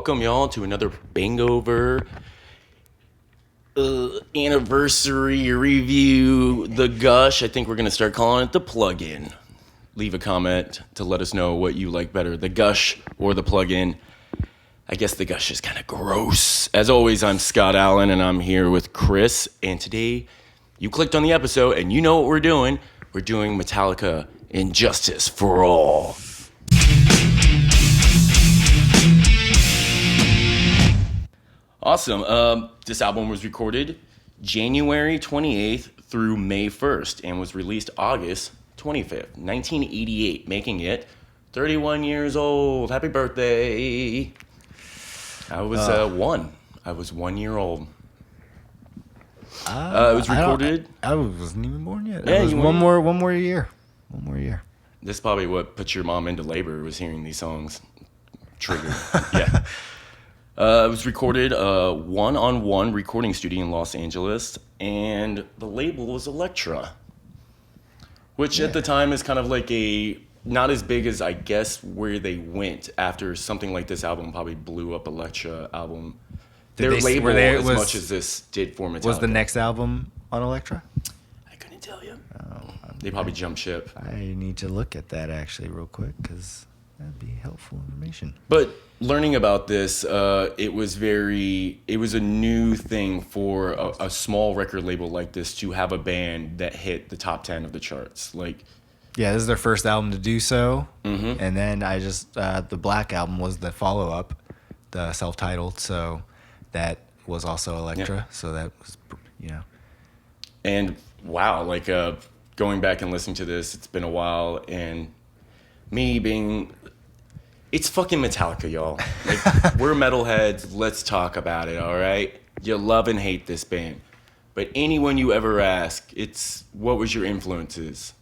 welcome y'all to another BANGover anniversary review. The Gush. I think we're gonna start calling it the plug-in. Leave a comment to let us know what you like better, the Gush or the plug-in. I guess the Gush is kind of gross. As always, I'm Scott Allen, and I'm here with Chris. And today, you clicked on the episode, and you know what we're doing. We're doing Metallica, Injustice for All. Awesome. This album was recorded January 28th through May 1st and was released August 25th, 1988, making it 31 years old. Happy birthday. I was one. I was 1 year old. It was recorded. I wasn't even born yet. Yeah, It was one more year. One more year. This is probably what put your mom into labor, was hearing these songs. Triggered. Yeah. It was recorded one-on-one recording studio in Los Angeles, and the label was Elektra, which at the time is kind of like not as big as, I guess, where they went after something like this album probably blew up. Elektra album. Their label, as much as this did for Metallica. Was the next album on Elektra? I couldn't tell you. They probably jumped ship. I need to look at that actually real quick because that'd be helpful information. But learning about this, it was a new thing for a small record label like this to have a band that hit the top 10 of the charts. Yeah, this is their first album to do so. Mm-hmm. And then the Black Album was the follow-up, the self-titled, so that was also Elektra. Yeah. So that was, And wow, going back and listening to this, it's been a while, and it's fucking Metallica, y'all. We're metalheads. Let's talk about it, all right? You love and hate this band. But anyone you ever ask, it's what was your influences?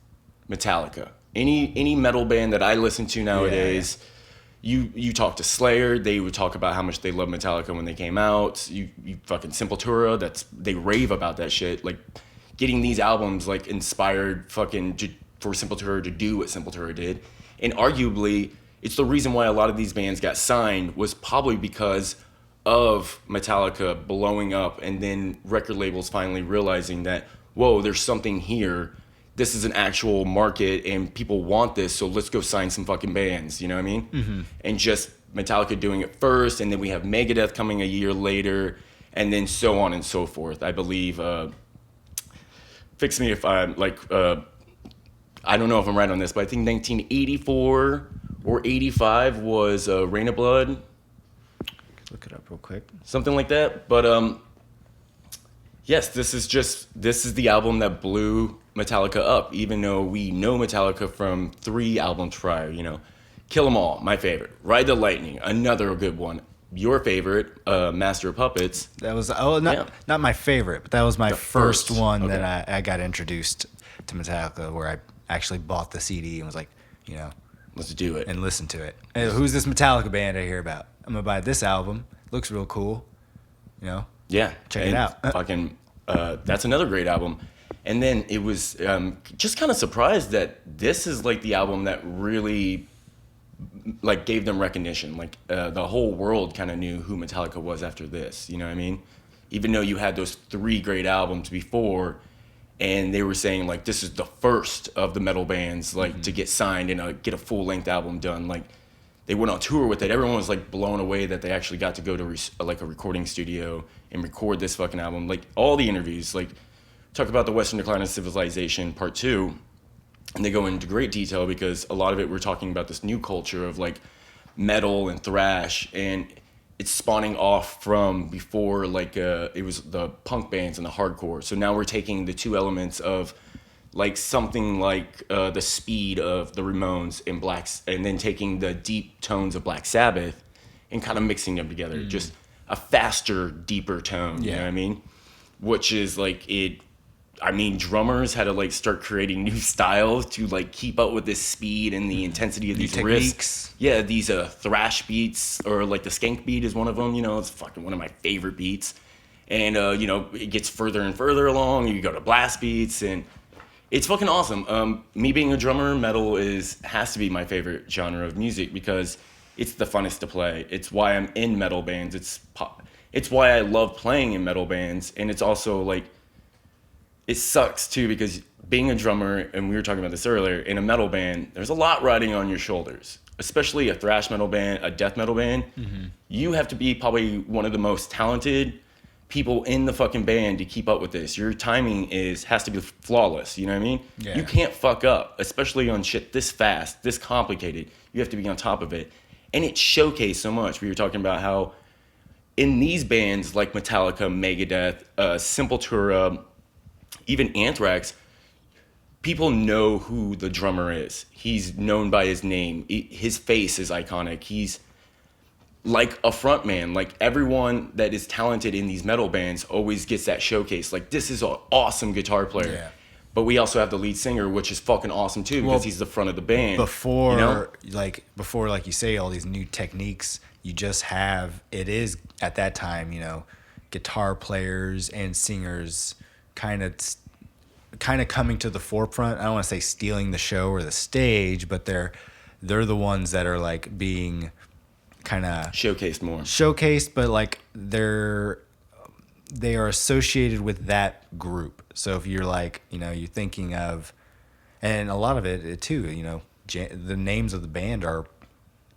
Metallica. Any metal band that I listen to nowadays, you talk to Slayer, they would talk about how much they love Metallica when they came out. You fucking Sepultura, they rave about that shit. Getting these albums inspired for Sepultura to do what Sepultura did. And arguably, it's the reason why a lot of these bands got signed was probably because of Metallica blowing up and then record labels finally realizing that, whoa, there's something here. This is an actual market and people want this, so let's go sign some fucking bands, you know what I mean? Mm-hmm. And just Metallica doing it first, and then we have Megadeth coming a year later, and then so on and so forth. I believe, fix me if I'm I don't know if I'm right on this, but I think 1984 or 85 was Rain of Blood. Look it up real quick. Something like that. But yes, this is the album that blew Metallica up, even though we know Metallica from 3 albums prior, Kill 'Em All, my favorite. Ride the Lightning, another good one. Your favorite, Master of Puppets. That was not my favorite, but that was my first one that I got introduced to Metallica, where I actually bought the CD and was like, let's do it and listen to it. Hey, who's this Metallica band I hear about? I'm gonna buy this album. Looks real cool, Yeah, check it out. Fucking, that's another great album. And then it was just kind of surprised that this is the album that really gave them recognition. The whole world kind of knew who Metallica was after this. You know what I mean? Even though you had those 3 great albums before. And they were saying, this is the first of the metal bands, to get signed and get a full-length album done. They went on tour with it. Everyone was, blown away that they actually got to go to, a recording studio and record this fucking album. All the interviews, talk about the Western Decline of Civilization, Part 2. And they go into great detail because a lot of it we're talking about this new culture of, metal and thrash. And it's spawning off from before it was the punk bands and the hardcore. So now we're taking the 2 elements of something the speed of the Ramones and Blacks, and then taking the deep tones of Black Sabbath and kind of mixing them together. Just a faster, deeper tone. You know what I mean? Which is drummers had to start creating new styles to keep up with this speed and the intensity of these riffs. Yeah, these thrash beats, or the skank beat is one of them. It's fucking one of my favorite beats. And it gets further and further along. You go to blast beats, and it's fucking awesome. Me being a drummer, metal has to be my favorite genre of music because it's the funnest to play. It's why I'm in metal bands. It's why I love playing in metal bands, and it's also like it sucks too because being a drummer, and we were talking about this earlier, in a metal band, there's a lot riding on your shoulders, especially a thrash metal band, a death metal band. Mm-hmm. You have to be probably one of the most talented people in the fucking band to keep up with this. Your timing has to be flawless, you know what I mean? Yeah. You can't fuck up, especially on shit this fast, this complicated. You have to be on top of it. And it showcased so much. We were talking about how in these bands like Metallica, Megadeth, Sepultura, even Anthrax, people know who the drummer is. He's known by his name. His face is iconic. He's like a front man. Like everyone that is talented in these metal bands always gets that showcase. Like, this is an awesome guitar player. Yeah. But we also have the lead singer, which is fucking awesome too, because he's the front of the band. Before, you know? like you say, all these new techniques, you just have, it is at that time, you know, guitar players and singers kind of coming to the forefront. I don't want to say stealing the show or the stage, but they're the ones that are like being kind of showcased, but like they are associated with that group. So if you're like, you know, you're thinking of, and a lot of it too, you know, the names of the band are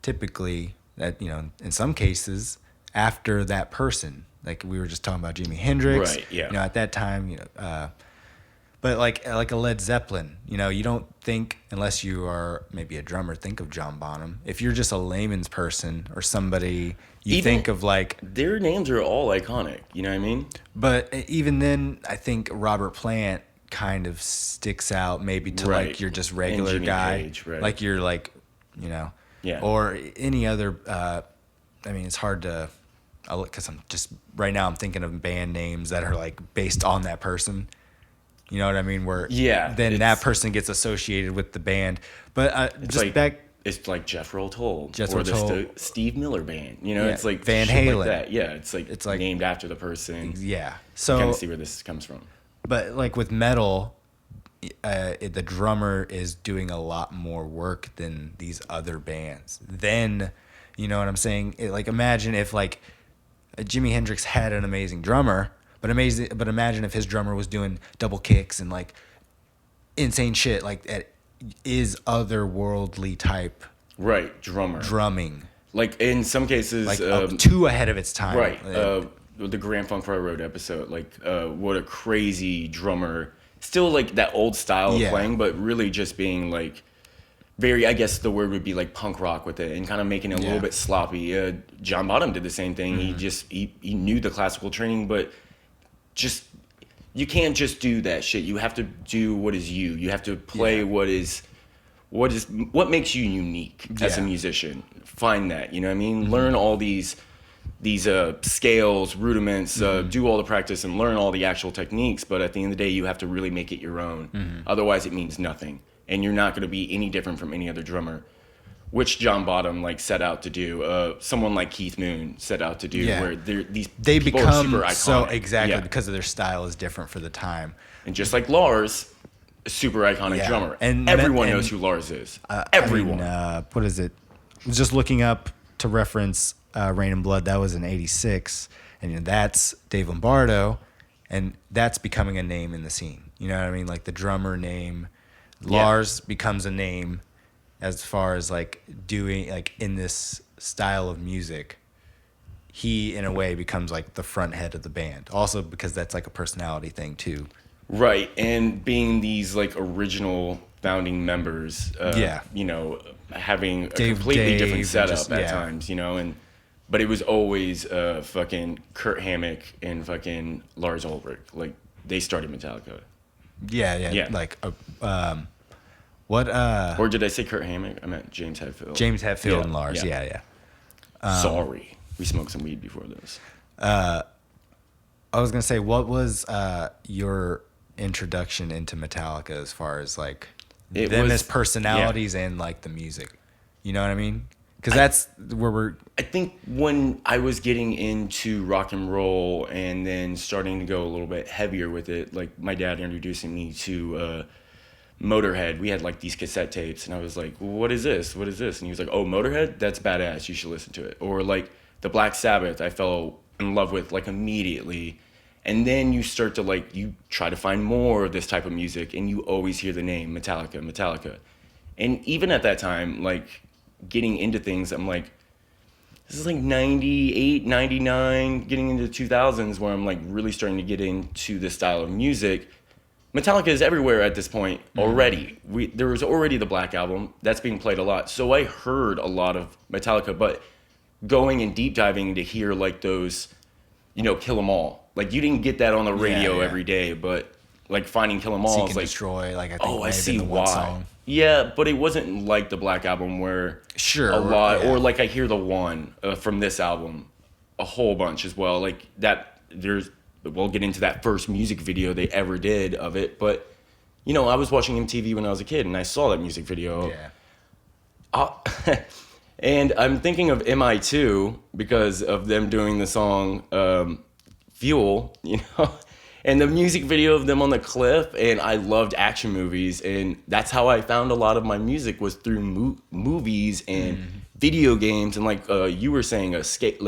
typically that, you know, in some cases after that person. Like we were just talking about Jimi Hendrix, right? Yeah. You know, at that time, you know, but like a Led Zeppelin, you know, you don't think, unless you are maybe a drummer, think of John Bonham. If you're just a layman's person or somebody, you even think of like... Their names are all iconic, you know what I mean? But even then, I think Robert Plant kind of sticks out maybe to like you're just regular guy. Page, right. Like you're like, you know, or any other... I mean, it's hard to... Because I'm just... Right now I'm thinking of band names that are like based on that person. You know what I mean? Where then that person gets associated with the band. But it's like Jethro Tull or the Steve Miller Band. You know, it's like Van Halen. Like that. Yeah, it's like named after the person. Yeah, so you kind of see where this comes from. But like with metal, the drummer is doing a lot more work than these other bands. Then, you know what I'm saying? Like imagine if like Jimi Hendrix had an amazing drummer. But imagine if his drummer was doing double kicks and like insane shit like that is otherworldly type drumming. Like in some cases, like too ahead of its time. Right. The Grand Funk Friday Road episode, like what a crazy drummer. Still like that old style of playing, but really just being like very, I guess the word would be like punk rock with it and kind of making it a little bit sloppy. John Bonham did the same thing. Mm-hmm. He knew the classical training, but just you can't just do that shit. You have to do what is you. You have to play what makes you unique as a musician. Find that, you know what I mean? Mm-hmm. Learn all these scales, rudiments, do all the practice and learn all the actual techniques, but at the end of the day you have to really make it your own. Mm-hmm. Otherwise it means nothing. And you're not going to be any different from any other drummer. Which John Bonham like set out to do. Someone like Keith Moon set out to do. Where they become super iconic. So exactly because of their style is different for the time. And just like Lars, a super iconic drummer, and everyone knows who Lars is. Everyone. I mean, what is it? I was just looking up to reference Rain and Blood. That was in '86, and you know, that's Dave Lombardo, and that's becoming a name in the scene. You know what I mean? Like the drummer name, Lars becomes a name. As far as like doing like in this style of music, he in a way becomes like the front head of the band. Also because that's like a personality thing too. Right, and being these like original founding members, you know, having a completely different setup at times, you know, but it was always fucking Kurt Hammock and fucking Lars Ulrich. Like they started Metallica. Yeah. Like what? Or did I say Kurt Hammock? I meant James Hetfield. James Hetfield and Lars. Yeah. Sorry, we smoked some weed before this. I was gonna say, what was your introduction into Metallica as far as like them as personalities and like the music? You know what I mean? Because that's where I think when I was getting into rock and roll and then starting to go a little bit heavier with it, like my dad introducing me to Motorhead. We had like these cassette tapes, and I was like, what is this? What is this? And he was like, oh, Motorhead? That's badass. You should listen to it. Or like the Black Sabbath, I fell in love with like immediately. And then you start to like, you try to find more of this type of music, and you always hear the name Metallica, Metallica. And even at that time, like getting into things, I'm like, this is like 98, 99, getting into the 2000s where I'm like really starting to get into this style of music. Metallica is everywhere at this point already. There was already the Black Album. That's being played a lot. So I heard a lot of Metallica, but going and deep diving to hear like those, Kill 'Em All. Like you didn't get that on the radio every day, but like finding Kill 'Em All Seek is and like, Destroy, like I think I see why. Song. Yeah, but it wasn't like the Black Album where a lot, or like I hear the one from this album a whole bunch as well. Like that, we'll get into that first music video they ever did of it. But, I was watching MTV when I was a kid and I saw that music video. Yeah. And I'm thinking of MI2 because of them doing the song Fuel, and the music video of them on the cliff. And I loved action movies, and that's how I found a lot of my music was through movies and video games, and like you were saying, skate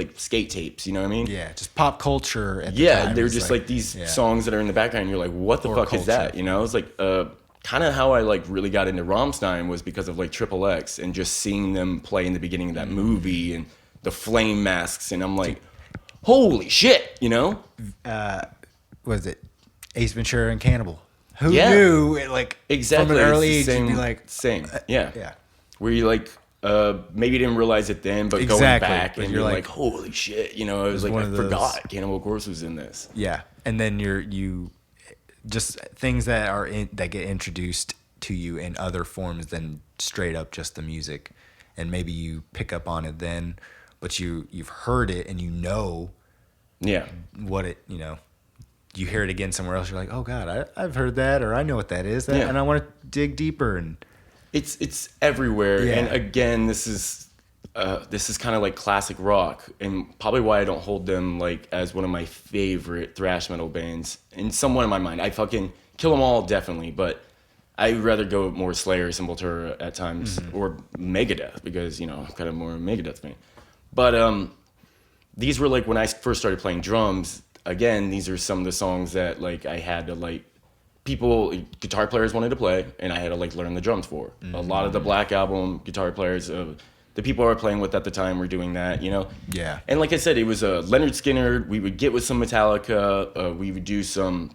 tapes. You know what I mean? Yeah, just pop culture. At the time they're just like these songs that are in the background. And you're like, what the fuck is that? It's like kind of how I like really got into Rammstein was because of like Triple X and just seeing them play in the beginning of that movie and the flame masks, and I'm like, holy shit, Was it Ace Ventura and Cannibal? Who knew? Like exactly from an early age, same, you'd be like, same, yeah. Where you like maybe didn't realize it then, but going back and you're like, holy shit, I was like, I forgot Cannibal Corpse was in this. Yeah, and then you just things that get introduced to you in other forms than straight up just the music, and maybe you pick up on it then, but you've heard it and what it you hear it again somewhere else. You're like, oh God, I've heard that, or I know what that is, and I want to dig deeper. And it's everywhere. Yeah. And again, this is kind of like classic rock, and probably why I don't hold them like as one of my favorite thrash metal bands. And somewhat in my mind, I fucking Kill 'Em All definitely, but I'd rather go more Slayer, Sepultura at times, or Megadeth, because I'm kind of more a Megadeth fan. But these were like when I first started playing drums. Again, these are some of the songs that like I had to like guitar players wanted to play, and I had to like learn the drums for. A lot of the Black Album guitar players, the people I was playing with at the time were doing that, Yeah. And like I said, it was Leonard Skinner. We would get with some Metallica. We would do some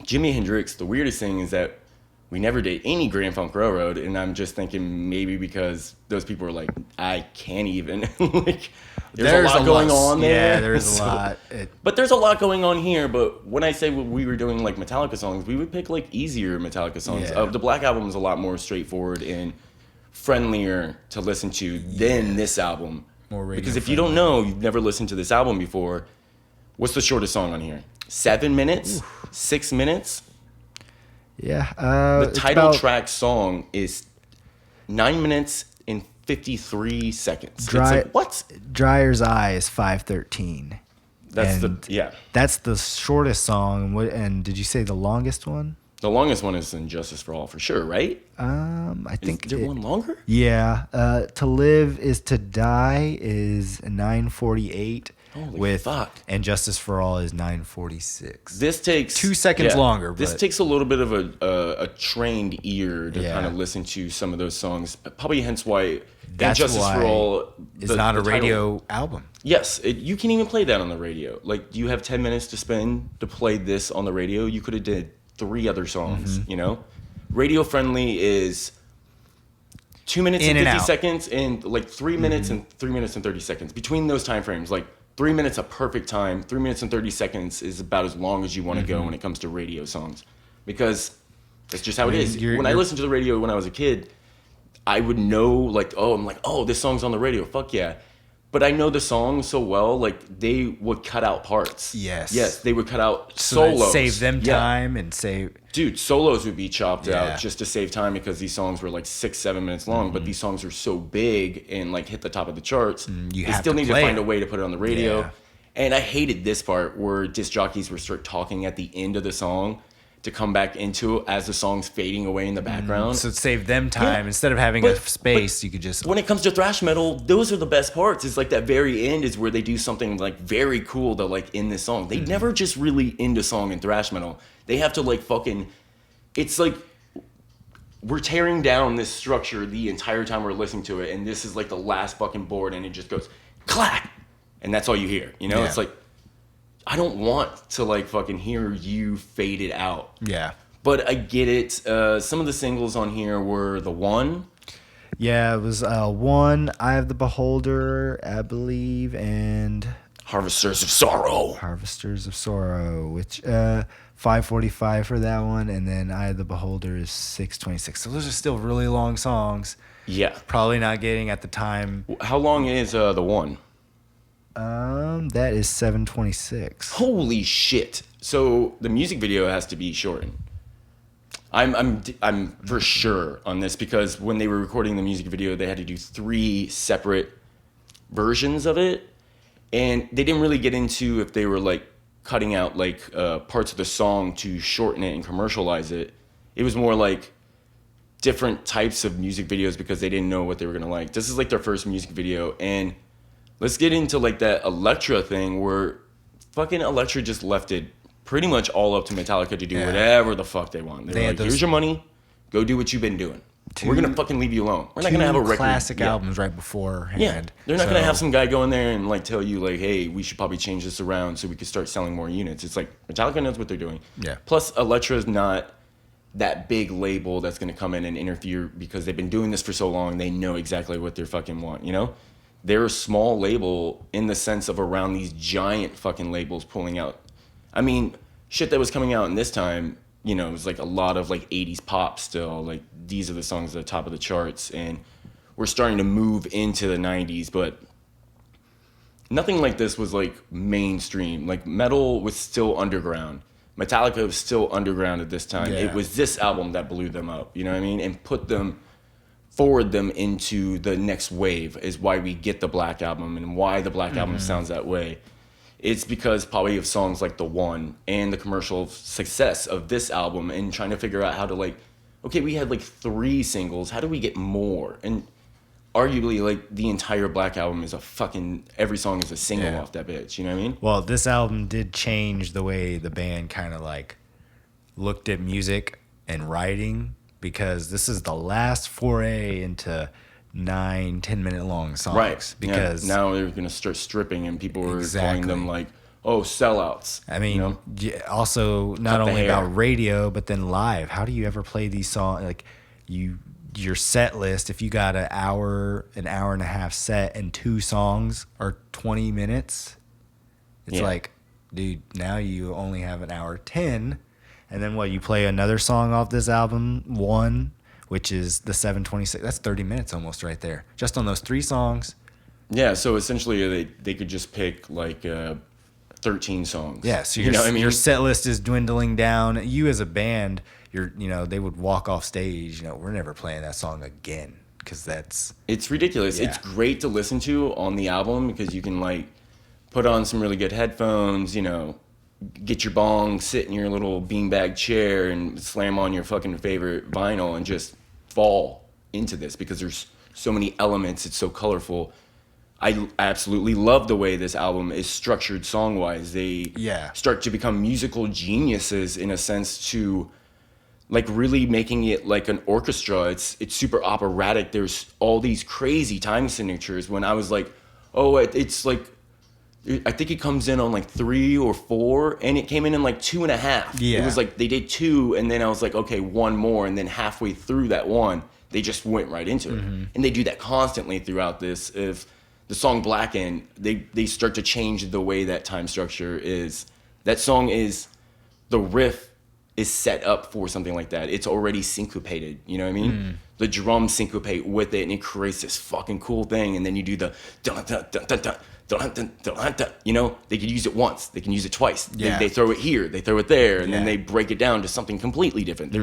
Jimi Hendrix. The weirdest thing is that we never did any Grand Funk Railroad, and I'm just thinking maybe because those people were like, I can't even. Like, there's a lot going on there. Yeah, there's a lot. But there's a lot going on here. But when I say we were doing like Metallica songs, we would pick like easier Metallica songs. Yeah. The Black Album is a lot more straightforward and friendlier to listen to than this album. More radio because if friendly. you don't know, you've never listened to this album before, what's the shortest song on here? 7 minutes? 6 minutes? Yeah. The title track song is 9 minutes and 53 seconds. It's like, what? Dryer's Eye is 5:13. That's the shortest song. And did you say the longest one? The longest one is Injustice for All, for sure, right? I think. Is there one longer? Yeah. To Live is to Die is 9:48. Holy fuck. And Justice for All is 9:46. This takes 2 seconds longer. This takes a little bit of a trained ear to kind of listen to some of those songs. Probably hence why Justice for All is not a radio album. Yes, you can even play that on the radio. Like you have 10 minutes to spend to play this on the radio. You could have did 3 other songs. Radio friendly is 2 minutes and 50 seconds, and like 3 minutes and 3 minutes and 30 seconds. Between those time frames, like 3 minutes a perfect time. 3 minutes and 30 seconds is about as long as you want to go when it comes to radio songs, because that's just how it is. When I listened to the radio when I was a kid, I would know like, this song's on the radio. Fuck yeah. But I know the song so well, like they would cut out parts. Yes, they would cut out solos. Save them time and save. Dude, solos would be chopped out just to save time because these songs were like 6-7 minutes long. But these songs are so big and like hit the top of the charts. They still need to find a way to put it on the radio. Yeah. And I hated this part where disc jockeys would start talking at the end of the song. to come back into as the song's fading away in the background. So it saved them time. Yeah, Instead of having a space, you could just... When it comes to thrash metal, those are the best parts. It's like that very end is where they do something like very cool to like end the song. They never just really end a song in thrash metal. They have to like fucking... It's like we're tearing down this structure the entire time we're listening to it, and this is like the last fucking board, and it just goes clack, and that's all you hear. You know, it's like, I don't want to like fucking hear you fade it out. Yeah. But I get it. Some of the singles on here were The One. Yeah, it was One, Eye of the Beholder, I believe, and... Harvesters of Sorrow. Harvesters of Sorrow, which 5:45 for that one, and then Eye of the Beholder is 6:26. So those are still really long songs. Yeah. Probably not getting at the time. How long is The One? That is 7:26. Holy shit! So the music video has to be shortened. I'm for sure on this because when they were recording the music video, they had to do 3 separate versions of it. And they didn't really get into if they were like cutting out like parts of the song to shorten it and commercialize it. It was more like different types of music videos because they didn't know what they were gonna like. This is like their first music video, and let's get into like that Elektra thing where fucking Elektra just left it pretty much all up to Metallica to do whatever the fuck they want. They were like, here's your money, go do what you've been doing. We're gonna fucking leave you alone. We're not gonna have a record. Classic albums right beforehand. Yeah, they're not gonna have some guy go in there and like tell you like, hey, we should probably change this around so we could start selling more units. It's like Metallica knows what they're doing. Yeah. Plus, Elektra is not that big label that's gonna come in and interfere because they've been doing this for so long. They know exactly what they fucking want. You know, they're a small label in the sense of around these giant fucking labels pulling out. I mean, shit that was coming out in this time. You know, it was like a lot of like 80s pop still. Like these are the songs at the top of the charts, and we're starting to move into the 90s, but nothing like this was like mainstream. Like metal was still underground. Metallica was still underground at this time. Yeah. It was this album that blew them up, you know what I mean? And forward them into the next wave is why we get the Black Album and why the Black Album sounds that way. It's because probably of songs like The One and the commercial success of this album and trying to figure out how to like, okay, we had like 3 singles. How do we get more? And arguably like the entire Black Album is a fucking, every song is a single off that bitch. You know what I mean? Well, this album did change the way the band kind of like looked at music and writing because this is the last foray into 9-10 minute long songs. Right. Because now they're going to start stripping and people are calling them like, oh, sellouts. I mean, you know? Also not only about radio, but then live. How do you ever play these songs? Like your set list, if you got an hour and a half set and 2 songs are 20 minutes, it's like, dude, now you only have an hour 10. And then what, you play another song off this album, One, which is the 7:26. That's 30 minutes almost right there. Just on those 3 songs. Yeah, so essentially they could just pick like 13 songs. Yeah, so you know what I mean? Your set list is dwindling down. You as a band, they would walk off stage, we're never playing that song again because it's ridiculous. Yeah. It's great to listen to on the album because you can like put on some really good headphones, get your bong, sit in your little beanbag chair and slam on your fucking favorite vinyl and just fall into this because there's so many elements. It's so colorful. I absolutely love the way this album is structured song-wise. They start to become musical geniuses in a sense to like really making it like an orchestra. It's super operatic. There's all these crazy time signatures when I was like, oh, it's like, I think it comes in on like 3 or 4, and it came in like 2.5. Yeah. It was like they did 2, and then I was like, okay, 1 more, and then halfway through that 1, they just went right into it. And they do that constantly throughout this. If the song Blacken, they start to change the way that time structure is. That song is, the riff is set up for something like that. It's already syncopated, you know what I mean? The drums syncopate with it, and it creates this fucking cool thing, and then you do the dun dun dun dun dun. They could use it once, they can use it twice. They throw it here, they throw it there, and then they break it down to something completely different.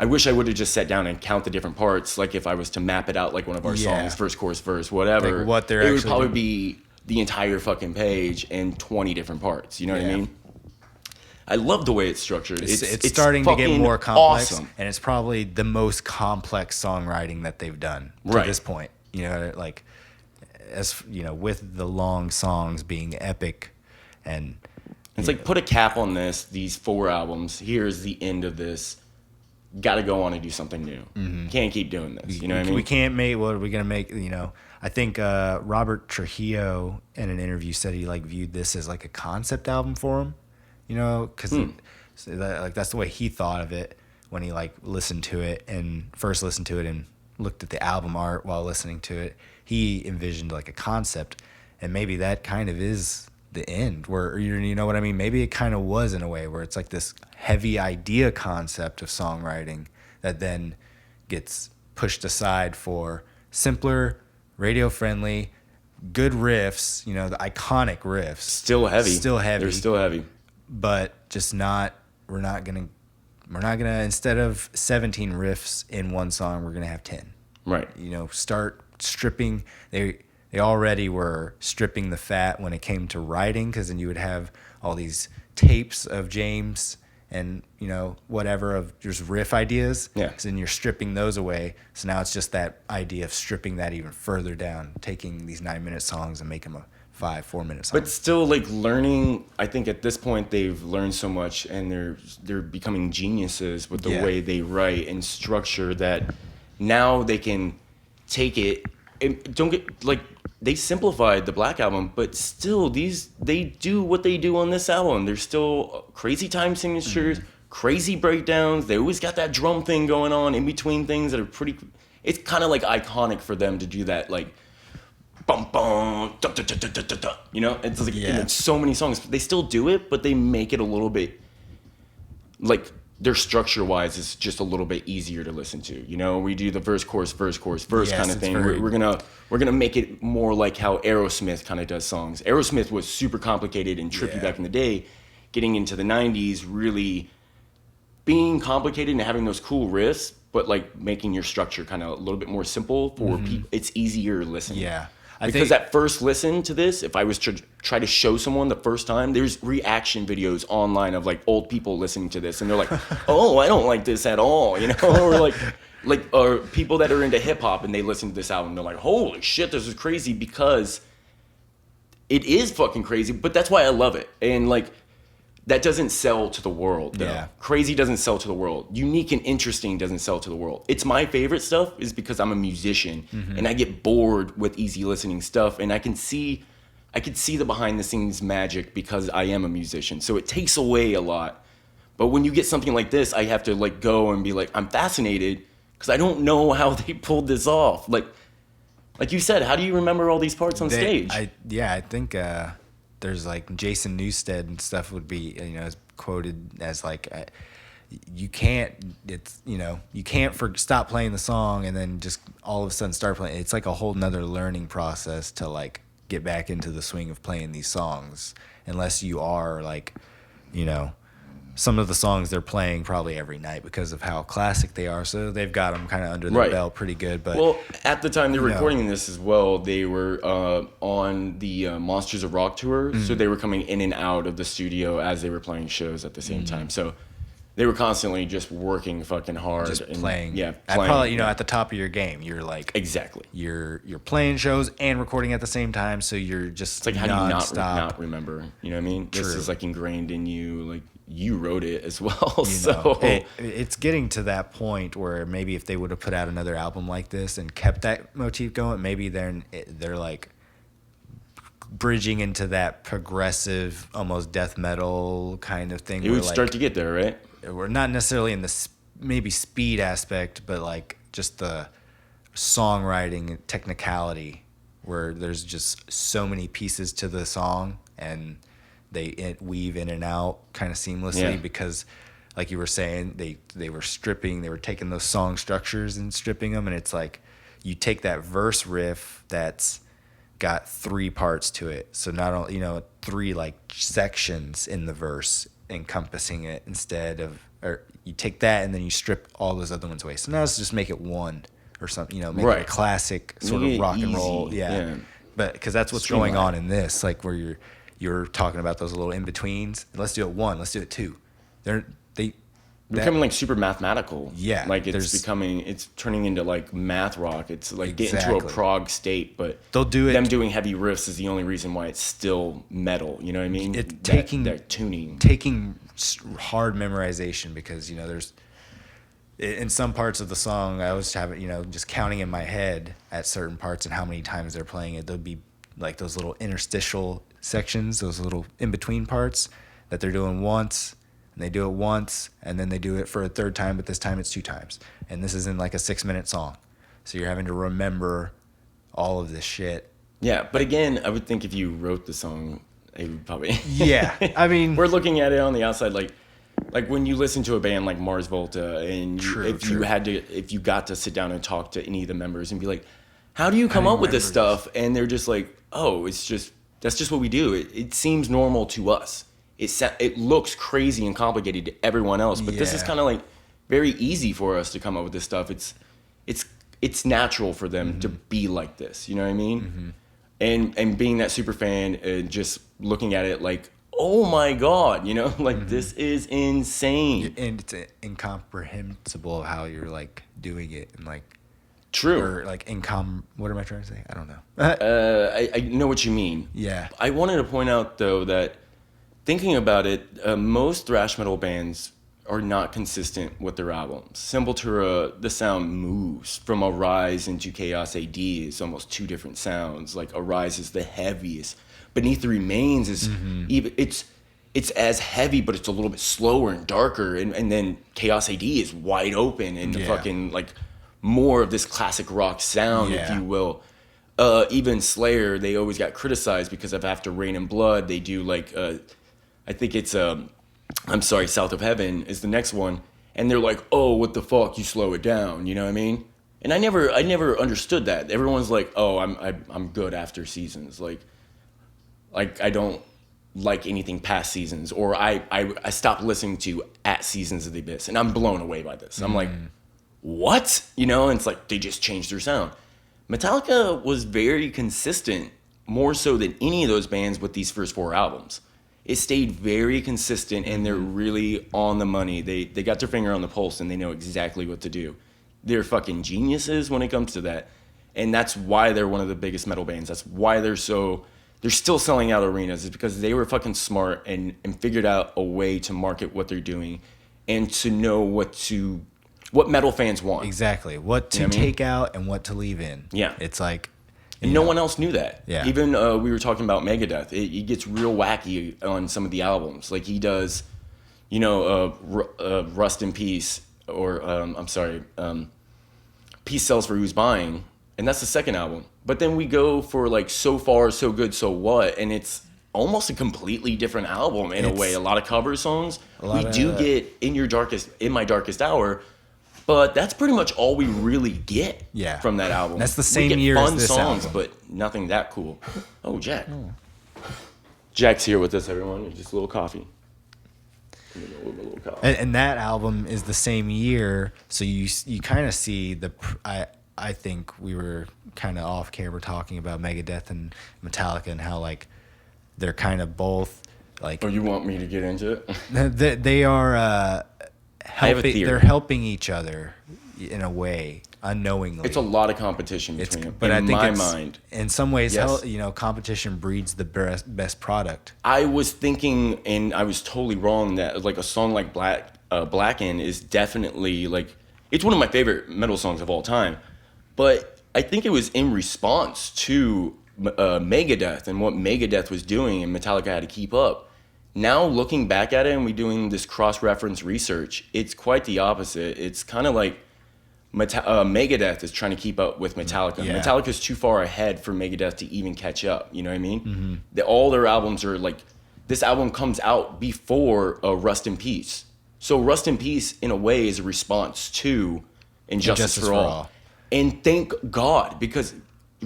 I wish I would have just sat down and count the different parts, like if I was to map it out like one of our songs, first chorus, verse, whatever. Like what they're it would probably be the entire fucking page and 20 different parts. You know what I mean? I love the way it's structured. It's starting to get fucking more complex, awesome. and it's probably the most complex songwriting that they've done to Right. this point. You know, like as you know, with the long songs being epic, and It's like, put a cap on this. These 4 albums. Here's the end of this. Got to go on and do something new. Can't keep doing this. You know what I mean? we can't make. What are we gonna make? You know, I think Robert Trujillo in an interview said he like viewed this as like a concept album for him. You know, because like that's the way he thought of it when he like listened to it and first listened to it and looked at the album art while listening to it. He envisioned like a concept, and maybe that kind of is the end. Where you know what I mean? Maybe it kind of was in a way where it's like this heavy idea concept of songwriting that then gets pushed aside for simpler, radio friendly, good riffs. You know, the iconic riffs. Still heavy. They're still heavy. But just not. We're not gonna. Instead of 17 riffs in one song, we're gonna have 10. Right. You know, start stripping. They already were stripping the fat when it came to writing, because then you would have all these tapes of James and, you know, whatever of just riff ideas. Yeah. So then you're stripping those away. So now it's just that idea of stripping that even further down, taking these 9-minute songs and making them a 4-minute song. But still, like, learning, I think at this point they've learned so much, and they're becoming geniuses with the way they write and structure, that now they can take it and don't get, like, they simplified the Black Album, but still they do what they do on this album. There's still crazy time signatures, crazy breakdowns. They always got that drum thing going on in between things that are pretty, it's kind of like iconic for them to do that, like, bum bum, da, da, da, da, da, da. You know, it's like in so many songs. They still do it, but they make it a little bit, like, their structure wise is just a little bit easier to listen to. You know, we do the verse chorus kind of thing. We're gonna make it more like how Aerosmith kind of does songs. Aerosmith was super complicated and trippy back in the day. Getting into the 90s, really being complicated and having those cool riffs, but like making your structure kind of a little bit more simple for people. It's easier to listen. Yeah. Because at first listen to this, if I was to try to show someone the first time, there's reaction videos online of like old people listening to this, and they're like, "Oh, I don't like this at all," you know, or people that are into hip hop and they listen to this album, they're like, "Holy shit, this is crazy," because it is fucking crazy. But that's why I love it, and like that doesn't sell to the world. Though. Yeah. Crazy doesn't sell to the world. Unique and interesting doesn't sell to the world. It's my favorite stuff is because I'm a musician and I get bored with easy listening stuff, and I can see the behind the scenes magic because I am a musician. So it takes away a lot. But when you get something like this, I have to like go and be like, I'm fascinated because I don't know how they pulled this off. Like you said, how do you remember all these parts on stage? I think there's like Jason Newsted and stuff would be, you know, quoted as like, you can't stop playing the song and then just all of a sudden start playing. It's like a whole nother learning process to like get back into the swing of playing these songs, unless you are like, you know, some of the songs they're playing probably every night because of how classic they are. So they've got them kind of under their belt pretty good. But well, at the time they were recording this as well, they were on the Monsters of Rock tour. So they were coming in and out of the studio as they were playing shows at the same time. So they were constantly just working fucking hard. Just playing. Yeah. Playing, probably, you know, at the top of your game, you're like... Exactly. You're playing shows and recording at the same time, so you're just it's like, how do you not remember? You know what I mean? True. This is like ingrained in you. Like, you wrote it as well. So it's getting to that point where maybe if they would have put out another album like this and kept that motif going, maybe they're like bridging into that progressive, almost death metal kind of thing. It would start to get there, right? We're not necessarily in the maybe speed aspect, but like just the songwriting technicality, where there's just so many pieces to the song and they weave in and out kind of seamlessly because, like you were saying, they were taking those song structures and stripping them, and it's like you take that verse riff that's got 3 parts to it, so not only, you know, 3 like sections in the verse encompassing it, instead of, or you take that and then you strip all those other ones away. So now let's just make it one or something, you know, make it a classic sort of rock and roll, but because that's what's going on in this, like where you're talking about those little in betweens. Let's do it 1. Let's do it 2. They're becoming like super mathematical. Yeah, like it's turning into like math rock. It's like getting to a prog state, but they'll do it. Them doing heavy riffs is the only reason why it's still metal. You know what I mean? That tuning, taking hard memorization, because there's in some parts of the song I always have it just counting in my head at certain parts and how many times they're playing it. There'll be like those little interstitial sections, those little in between parts that they're doing once. And they do it once, and then they do it for a third time, but this time it's 2 times. And this is in like a 6-minute song. So you're having to remember all of this shit. Yeah, but again, I would think if you wrote the song, it would probably... Yeah, I mean... We're looking at it on the outside, like when you listen to a band like Mars Volta, and if you got to sit down and talk to any of the members and be like, how do you come up with this stuff? And they're just like, oh, that's just what we do. It seems normal to us. It looks crazy and complicated to everyone else, but this is kind of like very easy for us to come up with this stuff. It's natural for them to be like this. You know what I mean? And being that super fan and just looking at it like, oh my God, this is insane. And it's incomprehensible how you're like doing it and like. True. Or like what am I trying to say? I don't know. I know what you mean. Yeah. I wanted to point out though that thinking about it, most thrash metal bands are not consistent with their albums. Sepultura, the sound moves from Arise into Chaos AD is almost 2 different sounds. Like Arise is the heaviest. Beneath the Remains is even it's as heavy, but it's a little bit slower and darker. And then Chaos AD is wide open and fucking like more of this classic rock sound, if you will. Even Slayer, they always got criticized because of After Rain and Blood. They do like I think it's South of Heaven is the next one, and they're like, oh, what the fuck, you slow it down, you know what I mean? And I never understood that. Everyone's like, oh, I'm good after Seasons, like I don't like anything past Seasons, or I stopped listening to at Seasons of the Abyss, and I'm blown away by this. I'm like, what? And it's like they just changed their sound. Metallica was very consistent, more so than any of those bands with these first 4 albums. It stayed very consistent, and they're really on the money. They got their finger on the pulse, and they know exactly what to do. They're fucking geniuses when it comes to that. And that's why they're one of the biggest metal bands. That's why they're still selling out arenas, is because they were fucking smart and figured out a way to market what they're doing and to know what metal fans want. Exactly. What to take out and what to leave in. Yeah. It's like... And no one else knew that. Yeah. Even we were talking about Megadeth. It gets real wacky on some of the albums. Like he does, Rust in Peace, or Peace Sells for Who's Buying, and that's the second album. But then we go for like So Far, So Good, So What, and it's almost a completely different album in a way. A lot of cover songs. We do get In My Darkest Hour. But that's pretty much all we really get from that album. That's the same year as this songs, album. but nothing that cool. Oh, Jack. Jack's here with us, everyone. Just a little coffee. And that album is the same year, so you kind of see I think we were kind of off camera talking about Megadeth and Metallica and how like they're kind of both like. Oh, you want me to get into it? They are. I have a theory. They're helping each other in a way, unknowingly. It's a lot of competition between them. But in I think my mind, in some ways, competition breeds the best product. I was thinking, and I was totally wrong, that like a song like Blacken is definitely like, it's one of my favorite metal songs of all time. But I think it was in response to Megadeth and what Megadeth was doing, and Metallica had to keep up. Now looking back at it and we doing this cross-reference research, it's quite the opposite. It's kind of like Megadeth is trying to keep up with Metallica. Yeah. Metallica's too far ahead for Megadeth to even catch up. You know what I mean? All their albums are like, this album comes out before Rust in Peace. So Rust in Peace, in a way, is a response to Injustice for All. And thank God, because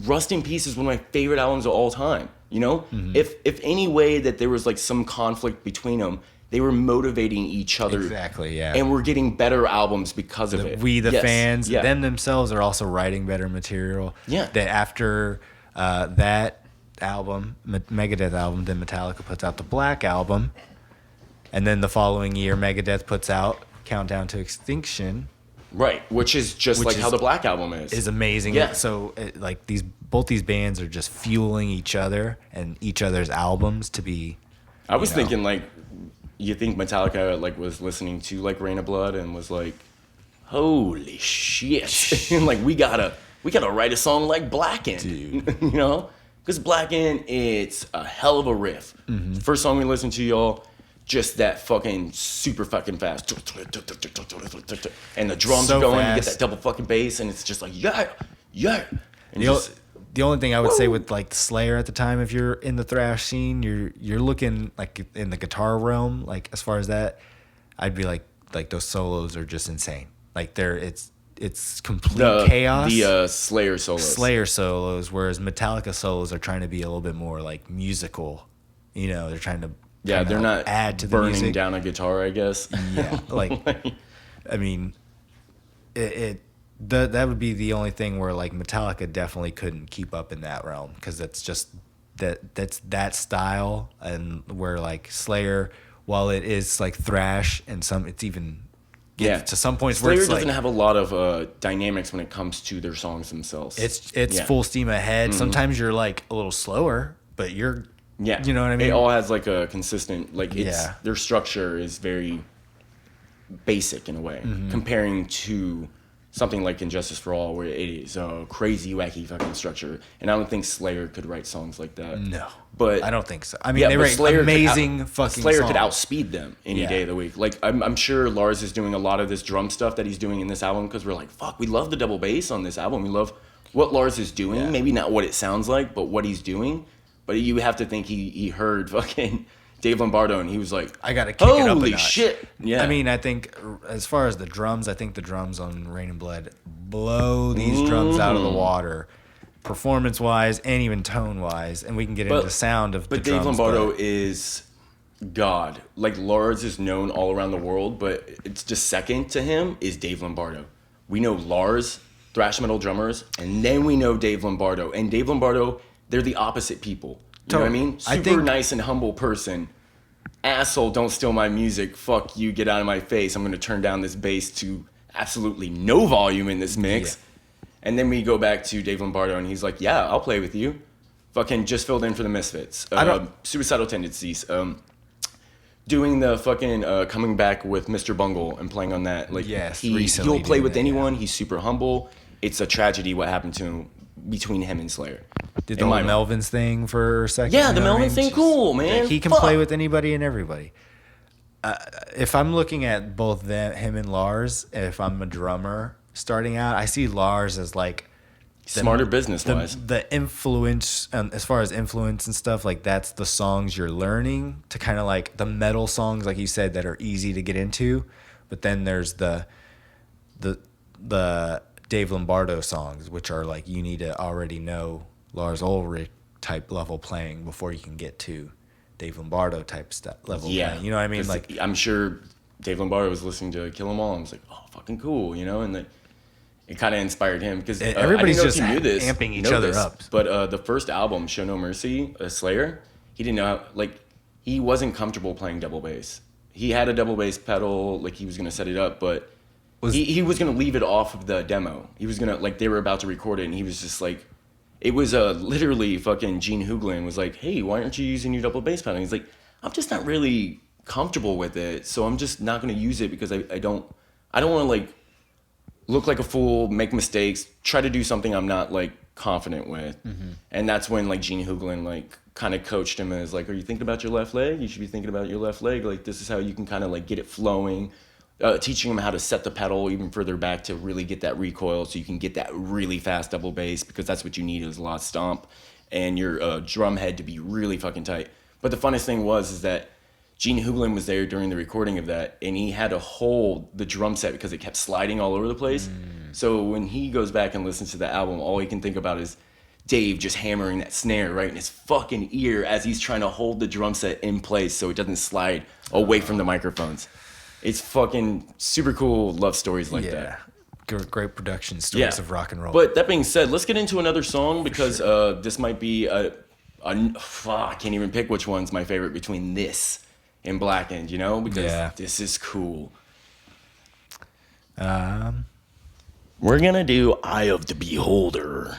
Rust in Peace is one of my favorite albums of all time. If any way that there was like some conflict between them, they were motivating each other. Exactly, yeah. And we're getting better albums because of it. We, the fans, them themselves are also writing better material. Yeah. That after that, album, Megadeth album. Then Metallica puts out the Black Album, and then the following year, Megadeth puts out Countdown to Extinction. Right, which is just like how the Black Album is amazing. Yeah. So like both these bands are just fueling each other and each other's albums to be. I was thinking like, you think Metallica like was listening to like Rain of Blood and was like, holy shit, like we gotta write a song like Blackened, dude. You know, because Blackened, it's a hell of a riff. Mm-hmm. First song we listened to, y'all. Just that fucking super fucking fast. And the drums So are going, fast. you get that double fucking bass, and it's just like, yeah. And The only thing I would say with like Slayer at the time, if you're in the thrash scene, you're looking like in the guitar realm, like as far as that, I'd be like those solos are just insane. Like it's complete chaos. The Slayer solos. Slayer solos, whereas Metallica solos are trying to be a little bit more like musical. You know, they're trying to they're not add to the burning music. down a guitar, I guess. Yeah, like I mean, that would be the only thing where like Metallica definitely couldn't keep up in that realm because that's just that's that style, and where like Slayer, while it is like thrash and it's even to some points Slayer where it's doesn't like, have a lot of dynamics when it comes to their songs themselves. it's full steam ahead. Mm-hmm. Sometimes you're like a little slower, but you're you know what I mean. It all has like a consistent like Yeah. Their structure is very basic in a way, comparing to something like Injustice for All, where it is a crazy, wacky fucking structure. And I don't think Slayer could write songs like that. No, but I don't think so. I mean, they write amazing fucking Slayer songs. could outspeed them any day of the week. Like I'm sure Lars is doing a lot of this drum stuff that he's doing in this album because we're like, fuck, we love the double bass on this album. We love what Lars is doing. Yeah. Maybe not what it sounds like, but what he's doing. But you have to think he heard fucking Dave Lombardo and he was like, I gotta kick it up a holy notch. shit. Yeah. I mean, I think as far as the drums, I think the drums on Rain and Blood blow these drums out of the water, performance wise and even tone wise. And we can get into the sound of the drums. But Dave Lombardo is God. Like Lars is known all around the world, but it's just second to him is Dave Lombardo. We know Lars, thrash metal drummers, and then we know Dave Lombardo. And Dave Lombardo, they're the opposite people. You know what I mean? Super nice and humble person. Asshole, don't steal my music. Fuck you, get out of my face. I'm going to turn down this bass to absolutely no volume in this mix. Yeah. And then we go back to Dave Lombardo and he's like, yeah, I'll play with you. Fucking just filled in for the Misfits. Suicidal Tendencies. Doing the fucking coming back with Mr. Bungle and playing on that. Like, yes, he'll play with anyone. Yeah. He's super humble. It's a tragedy what happened to him between him and Slayer. Did the whole Melvins thing for a second. Yeah, the Melvins thing, cool, man. He can play with anybody and everybody. If I'm looking at both him and Lars, if I'm a drummer starting out, I see Lars as like smarter business-wise. The influence, as far as influence and stuff, like that's the songs you're learning to kind of like the metal songs, like you said, that are easy to get into. But then there's the Dave Lombardo songs, which are like you need to already know Lars Ulrich type level playing before you can get to Dave Lombardo type level playing. You know what I mean? Like I'm sure Dave Lombardo was listening to Kill 'Em All and was like, oh, fucking cool, you know? And it kind of inspired him because everybody's just amping each other up. But the first album, Show No Mercy, Slayer, he didn't know how, like, he wasn't comfortable playing double bass. He had a double bass pedal, like he was going to set it up, but he was going to leave it off of the demo. He was going to, like, they were about to record it and he was just like, it was literally fucking Gene Hughlin was like, hey, why aren't you using your double bass pedal? And he's like, I'm just not really comfortable with it, so I'm just not going to use it because I don't want to, like, look like a fool, make mistakes, try to do something I'm not, like, confident with. Mm-hmm. And that's when, like, Gene Hughlin, like, kind of coached him as, like, are you thinking about your left leg? You should be thinking about your left leg. Like, this is how you can kind of, like, get it flowing. Teaching him how to set the pedal even further back to really get that recoil so you can get that really fast double bass because that's what you need is a lot of stomp and your drum head to be really fucking tight. But the funnest thing is that Gene Hughlin was there during the recording of that and he had to hold the drum set because it kept sliding all over the place. So when he goes back and listens to the album, all he can think about is Dave just hammering that snare right in his fucking ear as he's trying to hold the drum set in place so it doesn't slide away from the microphones. It's fucking super cool love stories like that. Great production stories of rock and roll. But that being said, let's get into another song because this might be a I can't even pick which one's my favorite between this and Blackened, you know, because this is cool. We're gonna do Eye of the Beholder.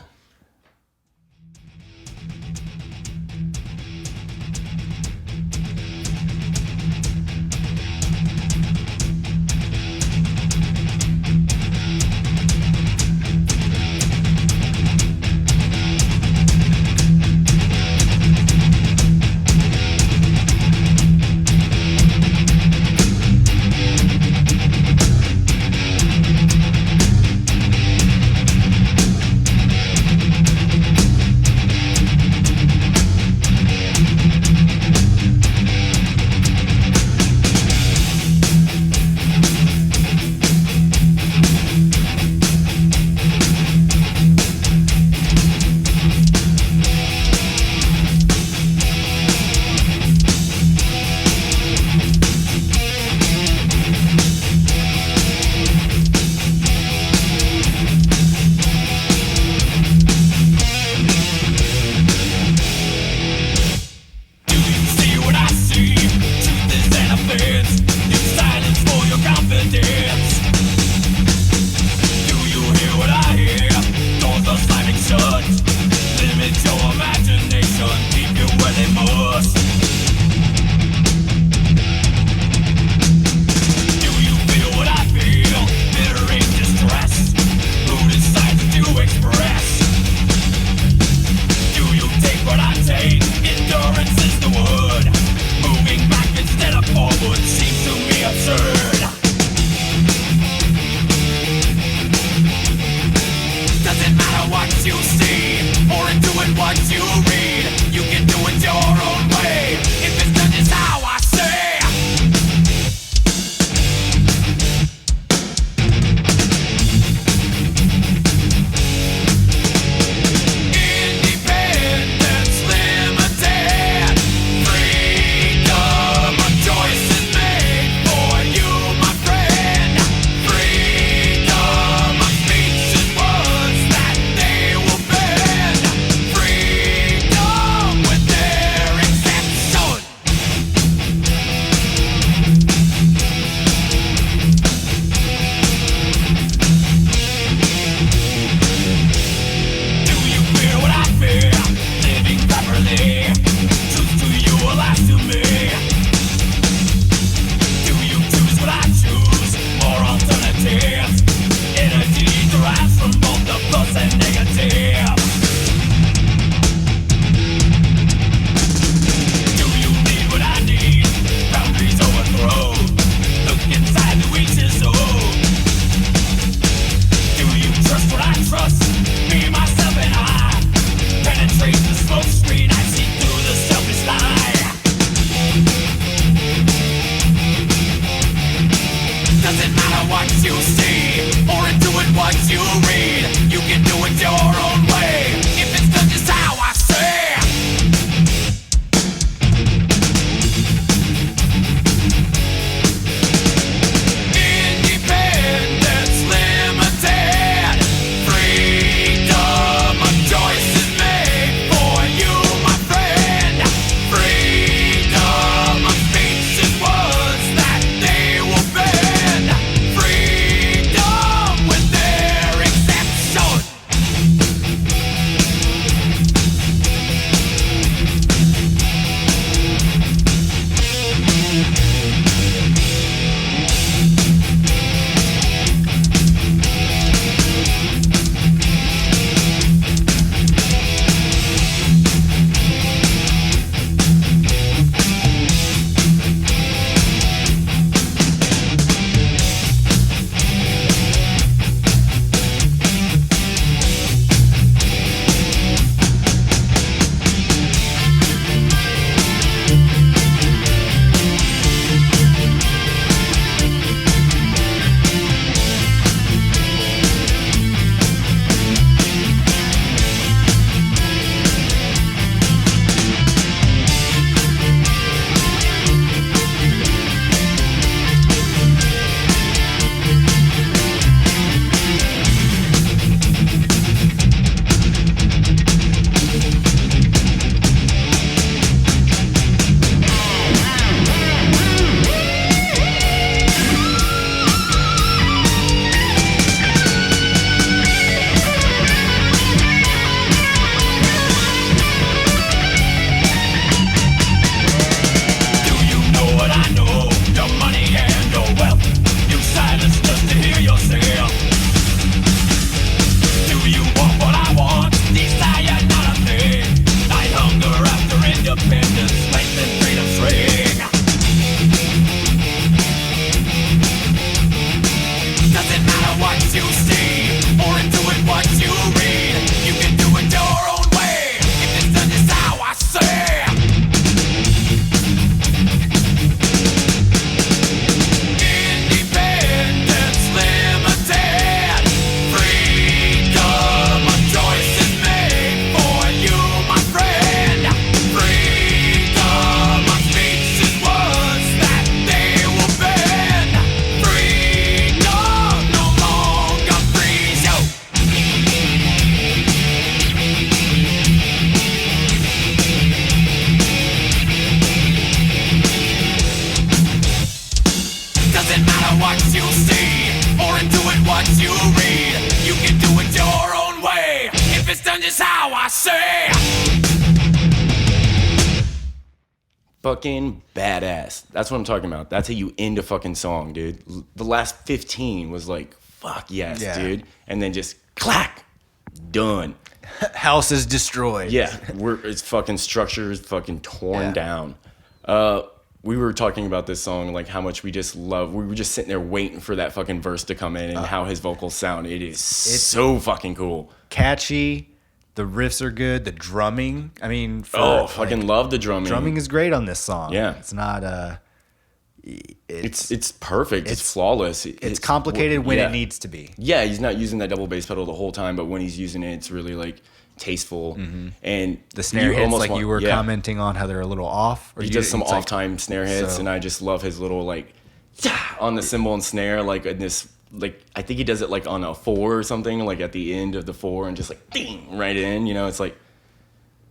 Doesn't matter what you see, or do it what you read. You can do it your own way, if it's done just how I say. Fucking badass. That's what I'm talking about. That's how you end a fucking song, dude. The last 15 was like, fuck yes, Yeah. dude. And then just clack, done. House is destroyed. Yeah, it's fucking structure is fucking torn down. We were talking about this song, like how much we just love. We were just sitting there waiting for that fucking verse to come in and how his vocals sound. It's so fucking cool. Catchy. The riffs are good. The drumming. I mean, Fucking love the drumming. Drumming is great on this song. Yeah. It's not It's perfect. It's flawless. it's complicated when it needs to be. Yeah, he's not using that double bass pedal the whole time, but when he's using it, it's really like tasteful. And The snare hits, like you were commenting on how they're a little off. Or he does some off-time snare hits, so- and I just love his little like on the cymbal and snare, like in this. Like I think he does it like on a 4 or something, like at the end of the 4, and just like ding right in. You know, it's like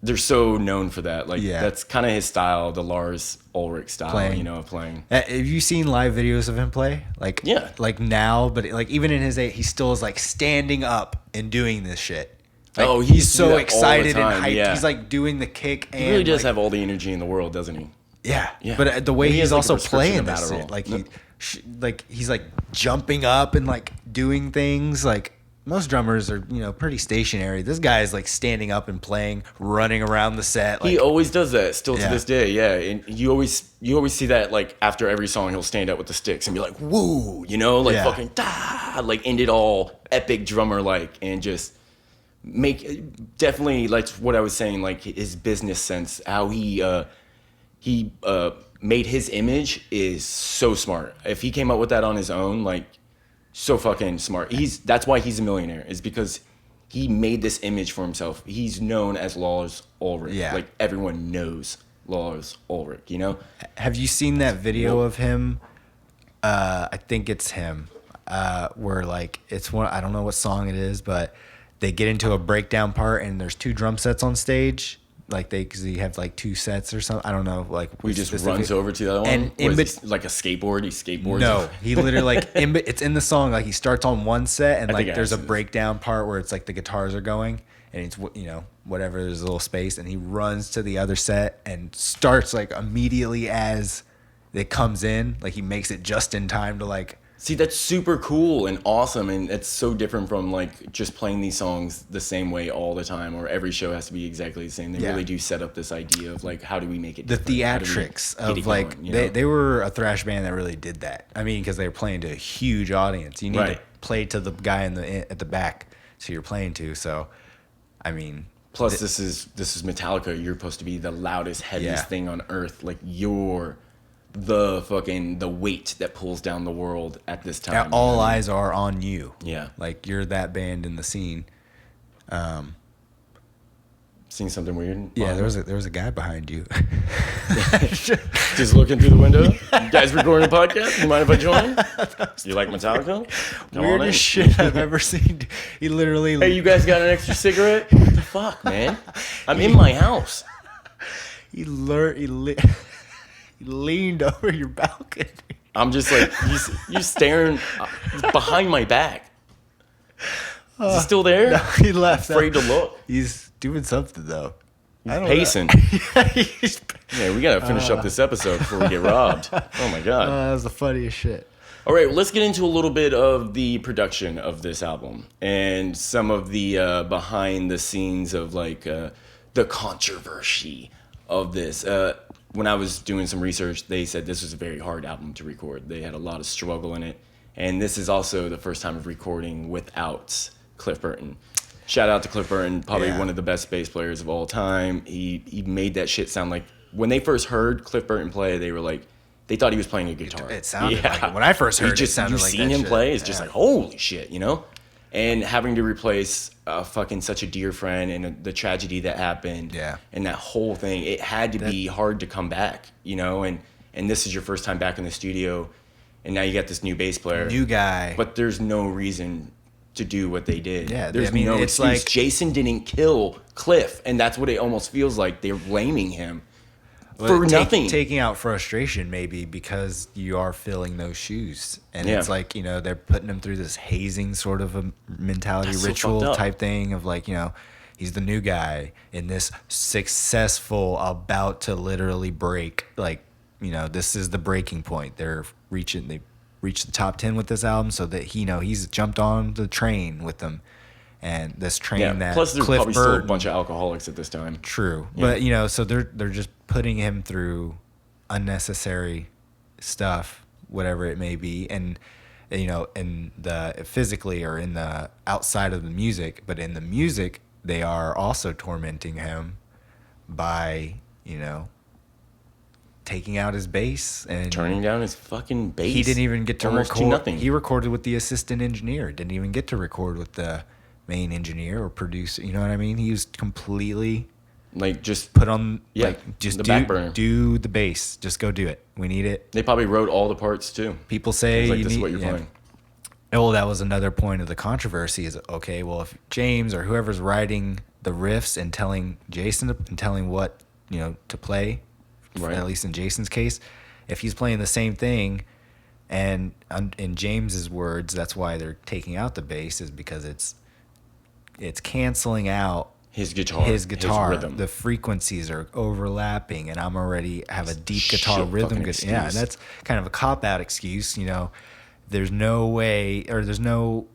they're so known for that. Like that's kind of his style, the Lars Ulrich style. Playing. You know, of playing. Have you seen live videos of him play? Like like now, but like even in his age, he still is like standing up and doing this shit. Like, He he's used to do so that all the excited and time, hyped. yeah. He's like doing the kick. And He really does like, have all the energy in the world, doesn't he? Yeah. Yeah. But the way He he's has, like, a also prescription playing of this, Adderall. like he's like jumping up and like doing things. Like most drummers are, pretty stationary. This guy is like standing up and playing, running around the set. Like, He always does that, still to Yeah. this day. Yeah, and you always see that like after every song, he'll stand up with the sticks and be like, "Woo," like Yeah. fucking da, like end it all epic drummer like, and just make definitely like what I was saying, like his business sense, how he made his image is so smart. If he came up with that on his own, like so fucking smart. That's why he's a millionaire, is because he made this image for himself. He's known as Lars Ulrich. Yeah. Like everyone knows Lars Ulrich, have you seen that video of him? I think it's him. Where like it's one. I don't know what song it is, but they get into a breakdown part and there's 2 drum sets on stage. Like because you have like 2 sets or something. I don't know. Like He just runs over to the other one. And What is he, like a skateboard? He skateboards. No, he literally like it's in the song. Like he starts on one set and I think like I there's a have seen this. breakdown part where it's like the guitars are going and it's whatever, there's a little space and he runs to the other set and starts like immediately as it comes in. Like he makes it just in time to like. See, that's super cool and awesome, and it's so different from like just playing these songs the same way all the time, or every show has to be exactly the same. They really do set up this idea of like, how do we make it The different? How do we theatrics get it of like going, you know? they were a thrash band that really did that. I mean, because they were playing to a huge audience. You need to Right. play to the guy at the back, so you're playing to. So, I mean, Plus, this is Metallica. You're supposed to be the loudest, heaviest thing on earth. Like you're the weight that pulls down the world at this time. all eyes are on you. Yeah. Like you're that band in the scene. Seeing something weird? Yeah, there was a guy behind you. Just looking through the window. You guys recording a podcast? You mind if I join? You like Metallica? Come on in. Weirdest shit I've ever seen. He literally. Hey, you guys got an extra cigarette? What the fuck, man? I'm in my house. He leaned over your balcony. I'm just like, you staring behind my back. Is he still there? No, he left. Afraid to look. He's doing something though. He's I don't pacing. know. He's- Yeah, we gotta finish up this episode before we get robbed. Oh my god. that was the funniest shit. All right, let's get into a little bit of the production of this album and some of the behind the scenes of like the controversy of this. When I was doing some research, they said this was a very hard album to record. They had a lot of struggle in it. And this is also the first time of recording without Cliff Burton. Shout out to Cliff Burton, probably one of the best bass players of all time. He made that shit sound like, when they first heard Cliff Burton play, they were like, they thought he was playing a guitar. It sounded like it. When I first heard it, it sounded like that You've seen him shit. play, it's just Yeah. like, holy shit, And having to replace fucking such a dear friend and the tragedy that happened, and that whole thing, it had to be hard to come back, and this is your first time back in the studio, and now you got this new bass player, New guy. but there's no reason to do what they did. Yeah, there's I mean, no it's excuse. like- Jason didn't kill Cliff, and that's what it almost feels like. They're blaming him for nothing. Taking out frustration maybe because you are filling those shoes. And Yeah. it's like, you know, they're putting him through this hazing sort of a mentality, That's so ritual fucked up. type thing of like, you know, he's the new guy in this successful, about to literally break. Like, you know, this is the breaking point. They reached the top 10 with this album, so that he's jumped on the train with them. And this train that Plus, there's Cliff probably still a Burton, bunch of alcoholics at this time. true, Yeah. but you know, so they're just putting him through unnecessary stuff, whatever it may be, and you know, in the physically or in the outside of the music, but in the music, they are also tormenting him by, you know, taking out his bass and Turning down his fucking bass. he didn't even get to almost record. to nothing. He recorded with the assistant engineer. Didn't even get to record with the main engineer or producer. You know what I mean? He was completely like just put on. Yeah, like, just the back burner. do the bass. Just go do it. We need it. They probably wrote all the parts too. People say It's like you this need, is what you're yeah. playing. Oh, that was another point of the controversy. Is okay. Well, if James or whoever's writing the riffs and telling Jason and telling what to play, Right. at least in Jason's case, if he's playing the same thing, and in James's words, that's why they're taking out the bass, is because it's canceling out His guitar, his rhythm. The frequencies are overlapping, and I'm already have a deep guitar Shit rhythm. fucking Yeah, and excuse. that's kind of a cop out excuse. There's no way, or there's no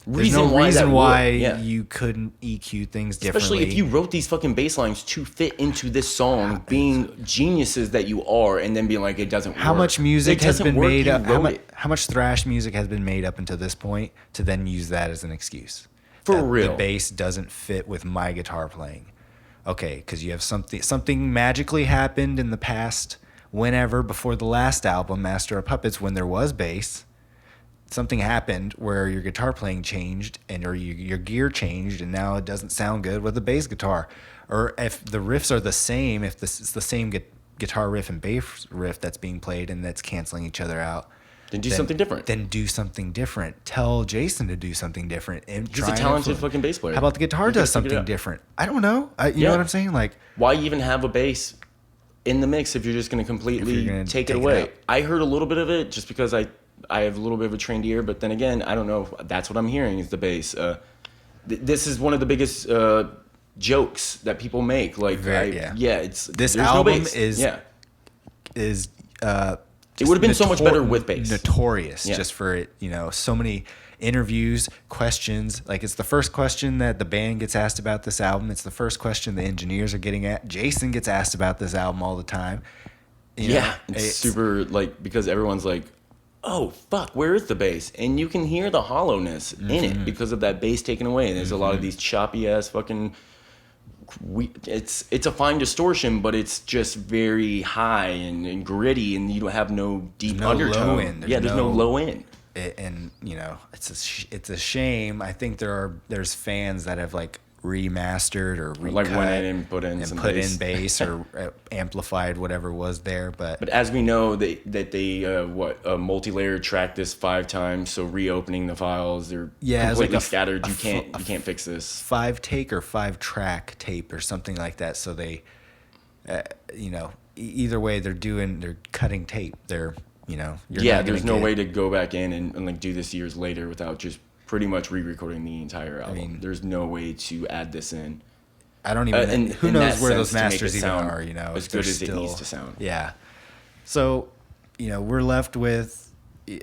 reason that why would. Yeah. you couldn't EQ things differently. Especially if you wrote these fucking bass lines to fit into this song, being geniuses that you are, and then being like, it doesn't work. How much music It has doesn't been work, made you up? wrote it. How much thrash music has been made up until this point to then use that as an excuse? For That real. the bass doesn't fit with my guitar playing. Okay, because you have something magically happened in the past, whenever before the last album, Master of Puppets, when there was bass. Something happened where your guitar playing changed or your gear changed, and now it doesn't sound good with a bass guitar. Or if the riffs are the same, if this is the same guitar riff and bass riff that's being played and that's canceling each other out, Then do something different. Then do something different. Tell Jason to do something different. And He's try a and talented influence. fucking bass player. How about the guitar He does can figure it something out. different? I don't know. You Yeah. know what I'm saying? Like, Why even have a bass in the mix if you're just going to completely gonna take it take it away? out. I heard a little bit of it just because I have a little bit of a trained ear, but then again, I don't know. That's what I'm hearing is the bass. This is one of the biggest jokes that people make. Like, it's this there's no album bass. is yeah. It would've been so much better with bass. Notorious, Yeah. just for it. So many interviews, questions. Like, it's the first question that the band gets asked about this album. It's the first question the engineers are getting at. Jason gets asked about this album all the time. It's super, like, because everyone's like, oh, fuck, where is the bass? And you can hear the hollowness in it because of that bass taken away. And there's a lot of these choppy ass fucking. It's a fine distortion, but it's just very high and gritty, and you don't have no deep No undertone. low end. There's no low end. And it's a shame. I think there's fans that have like remastered or recut, Like went in and put in some bass. bass or amplified whatever was there. But as we know, they multi-layer tracked this 5 times, so reopening the files, they're Yeah, it's completely like scattered. You can't fix this. 5-take or 5-track tape or something like that. So they, either way they're cutting tape. They're you're not There's gonna no get- way to go back in and like do this years later without just pretty much re-recording the entire album. mean- There's no way to add this in. I don't even. And who in knows that where those sense, to make masters it even sound are? as if they're good as it needs to sound. Yeah. So, we're left with.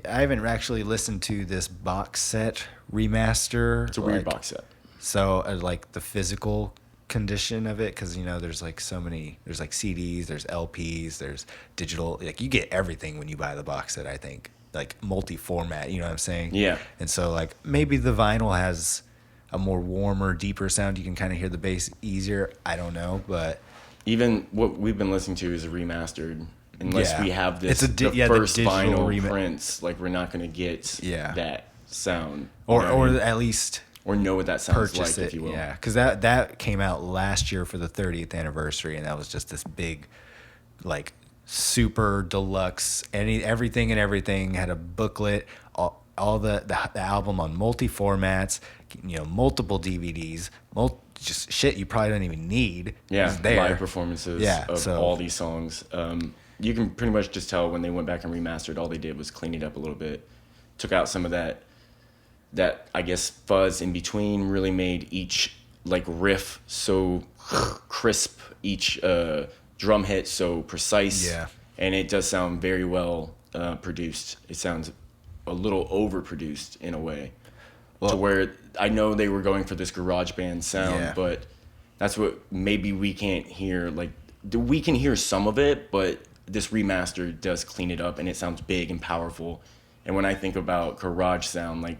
I haven't actually listened to this box set remaster. It's a weird box set. So, like the physical condition of it, because there's like so many. There's like CDs, there's LPs, there's digital. Like you get everything when you buy the box set. I think like multi-format. You know what I'm saying? Yeah. And so like maybe the vinyl has a more warmer, deeper sound. You can kind of hear the bass easier. I don't know, but Even what we've been listening to is a remastered. Unless Yeah. we have this It's the first digital vinyl prints, like we're not gonna get that sound. or You know what I mean? at least or know what that sounds purchase like, it. if you will. Yeah, because that came out last year for the 30th anniversary, and that was just this big, like super deluxe. Everything had a booklet. all the album on multi formats, multiple DVDs, just shit you probably don't even need. Yeah, is there. live performances of all these songs. You can pretty much just tell when they went back and remastered, all they did was clean it up a little bit, took out some of that I guess fuzz in between, really made each like riff so crisp, each drum hit so precise. Yeah. And it does sound very well produced. It sounds a little overproduced in a way, to where I know they were going for this garage band sound, but that's what maybe we can't hear. Like we can hear some of it, but this remaster does clean it up, and it sounds big and powerful. And when I think about garage sound, like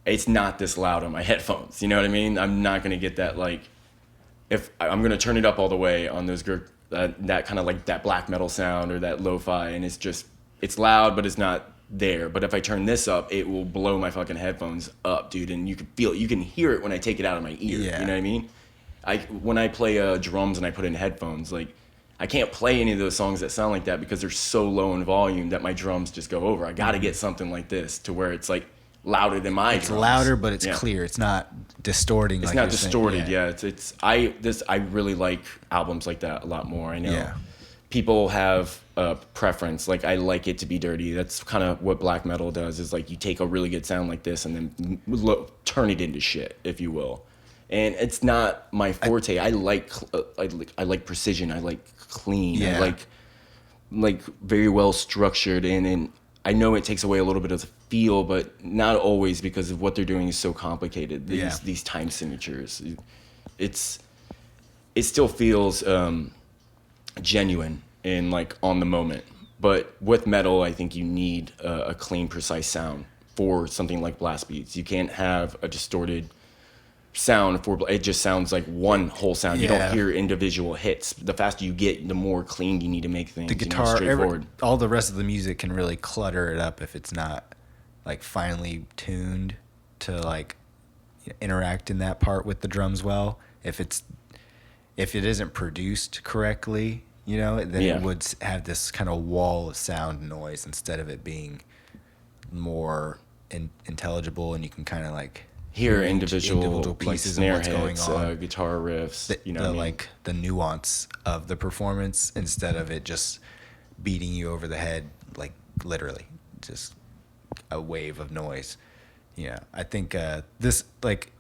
it's not this loud on my headphones. You know what I mean? I'm not gonna get that, like, if I'm gonna turn it up all the way on those that kind of like that black metal sound or that lo-fi, and it's loud, but it's not there. But if I turn this up, it will blow my fucking headphones up, dude, and you can feel it. You can hear it when I take it out of my ear. Yeah. You know what I mean? When I play drums and I put in headphones, like I can't play any of those songs that sound like that because they're so low in volume that my drums just go over. I got to get something like this to where it's like louder than my drums. It's louder, but it's clear. It's not distorting. It's not distorted. Yeah. I really like albums like that a lot more. I know people have a preference. Like I like it to be dirty. That's kind of what black metal does. Is like you take a really good sound like this and then turn it into shit, if you will. And it's not my forte. I like precision. I like clean. Yeah. I like very well structured. And I know it takes away a little bit of the feel, but not always, because of what they're doing is so complicated. These time signatures, it still feels genuine and like on the moment. But with metal, I think you need a clean, precise sound for something like blast beats. You can't have a distorted sound for it. Just sounds like one whole sound. You don't hear individual hits. The faster you get, the more clean you need to make things. The guitar, straightforward. all the rest of the music can really clutter it up if it's not like finely tuned to like interact in that part with the drums well. If it isn't produced correctly, then it would have this kind of wall of sound noise instead of it being more intelligible, and you can kind of like hear individual pieces like of what's going hits, on, guitar riffs, like the nuance of the performance instead of it just beating you over the head, like literally just a wave of noise. I think this, like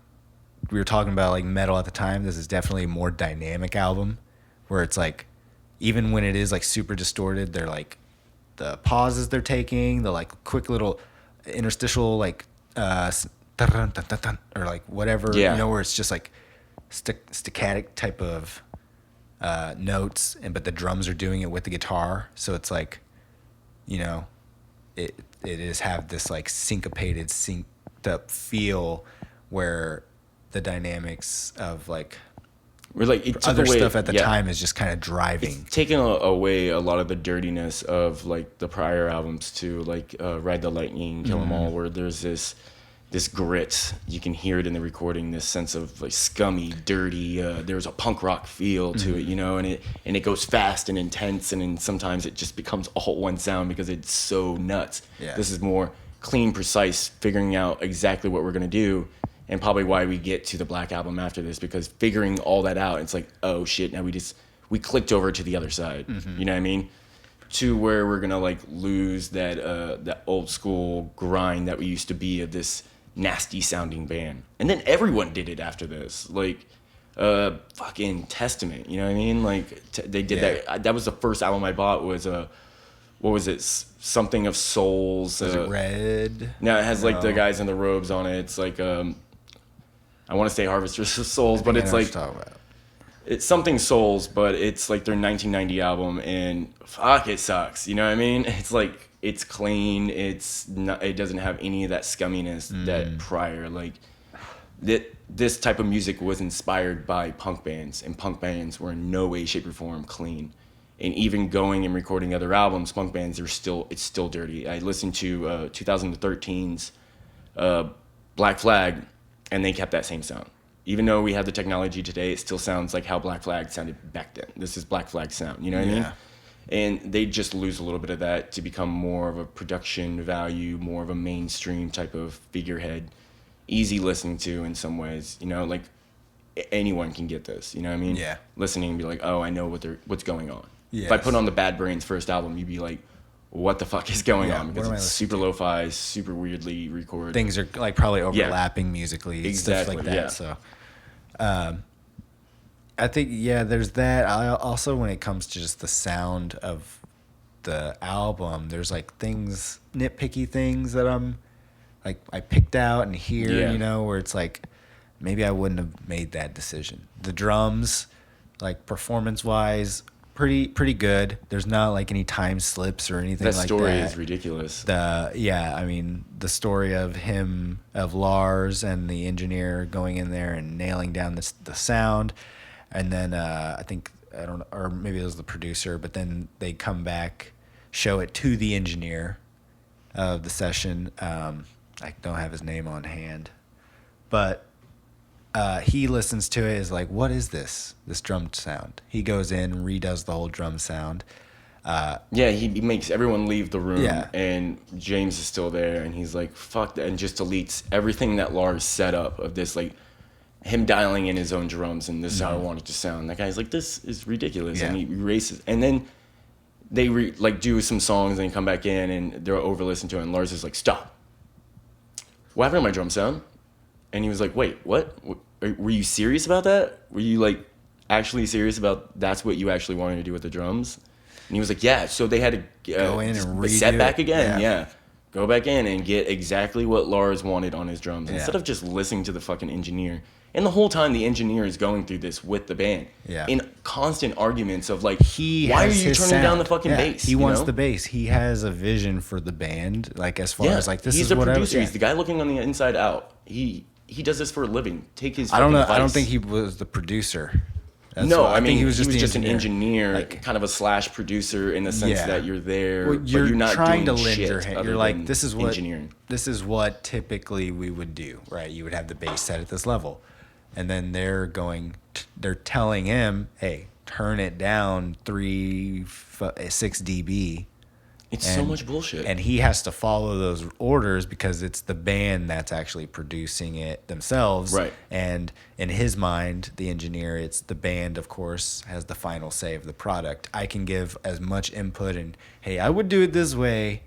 we were talking about, like metal at the time, this is definitely a more dynamic album where it's like, even when it is like super distorted, they're like the pauses they're taking, the like quick little interstitial like or like whatever, where it's just like staccatic type of notes, but the drums are doing it with the guitar, so it's like, it is have this like syncopated, synced up feel where the dynamics of like other stuff at the time is just kind of driving. It's taking away a lot of the dirtiness of like the prior albums too, like Ride the Lightning, Kill 'Em All, where there's this grit. You can hear it in the recording, this sense of like scummy, dirty. There's a punk rock feel to it, and it goes fast and intense, and then sometimes it just becomes all one sound because it's so nuts. Yeah. This is more clean, precise, figuring out exactly what we're gonna do, and probably why we get to the Black Album after this, because figuring all that out, it's like, oh shit, now we clicked over to the other side. You know what I mean? To where we're gonna like lose that old school grind that we used to be of this nasty sounding band. And then everyone did it after this, like fucking Testament, you know what I mean? Like they did that. That was the first album I bought. Was what was it, something of Souls? Was it Red? No, it has like the guys in the robes on it. It's like I want to say Harvesters of Souls, but it's like it's something Souls, but it's like their 1990 album, and fuck, it sucks, you know what I mean? It's like, it's clean, it doesn't have any of that scumminess that prior, like this type of music was inspired by punk bands, and punk bands were in no way, shape, or form clean. And even going and recording other albums, punk bands it's still dirty. I listened to 2013's Black Flag, and they kept that same sound. Even though we have the technology today, it still sounds like how Black Flag sounded back then. This is Black Flag sound, you know what I mean? And they just lose a little bit of that to become more of a production value, more of a mainstream type of figurehead, easy listening to in some ways. You know, like anyone can get this. You know what I mean? Yeah. Listening and be like, oh, I know what's going on. Yes. If I put on the Bad Brains first album, you'd be like, what the fuck is going on? What Because am I it's listening super lo-fi, super weirdly recorded. Things are like probably overlapping musically, Exactly, stuff like that. yeah. So, I think there's that. I also, when it comes to just the sound of the album, there's like nitpicky things that I picked out and hear, Yeah. you know, where it's like maybe I wouldn't have made that decision. The drums, like performance wise, pretty good. There's not like any time slips or anything that like story that. is ridiculous. I mean, the story of Lars and the engineer going in there and nailing down the sound, and then I think, I don't know, or maybe it was the producer, but then they come back, show it to the engineer of the session. I don't have his name on hand, but he listens to it, is like, what is this drum sound? He goes in and redoes the whole drum sound. He makes everyone leave the room, Yeah. and James is still there, and he's like, fuck that, and just deletes everything that Lars set up of this, like, him dialing in his own drums, and this is how I want it to sound. That guy's like, this is ridiculous, Yeah. and he erases, and then they do some songs, and they come back in, and they're over-listened to it, and Lars is like, stop. What happened to my drum sound? And he was like, wait, what? Were you serious about that? Were you, like, actually serious about that's what you actually wanted to do with the drums? And he was like, yeah. So they had to Go in and set redo back it. again. Yeah. Yeah. Go back in and get exactly what Lars wanted on his drums Yeah. instead of just listening to the fucking engineer. And the whole time the engineer is going through this with the band. Yeah. In constant arguments of like, He why are has you his turning down sound. the fucking bass? He you wants know? the bass. He has a vision for the band, like as far as like this he's is the what producer. I, He's the guy looking on the inside out. He does this for a living. Take his. I don't know. fucking I don't advice. think he was the producer. That's No, what- I mean think he was just an engineer. engineer, Like, kind of a slash producer in the sense Yeah. that you're there, well, but you're not trying doing to lend shit your hand. other You're like, than this is what engineering. this is what typically we would do, right? You would have the bass set at this level, and then they're telling him, hey, turn it down 6 dB. It's so much bullshit. And he has to follow those orders because it's the band that's actually producing it themselves. Right. And in his mind, the engineer, it's the band, of course, has the final say of the product. I can give as much input and, hey, I would do it this way.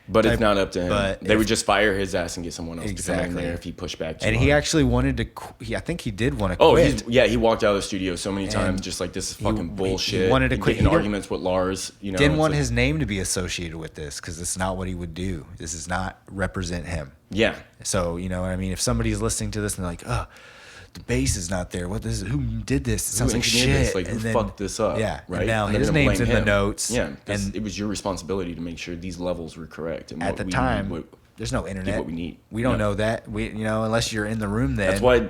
But it's not up to him. but They if- would just fire his ass and get someone else to come in Exactly. there if he pushed back too And he hard. actually wanted to, I think he did want to Oh, quit. he walked out of the studio so many times, And just like, this is he- fucking he bullshit. wanted to and quit. getting He didn't- arguments with Lars. You know, Didn't it's want like- his name to be associated with this because it's not what he would do. This does not represent him. Yeah. So, you know what I mean? If somebody's listening to this and they're like, oh, the bass is not there. What this? Who did this? It sounds like engineered shit. this? Like, who And then- fucked this up? Yeah. Right. And now And they're his gonna name's blame in the him. notes. Yeah. 'Cause And it was your responsibility to make sure these levels were correct. And at what the we time, need, there's no internet. what we need. We don't No. know that. Unless you're in the room then. That's why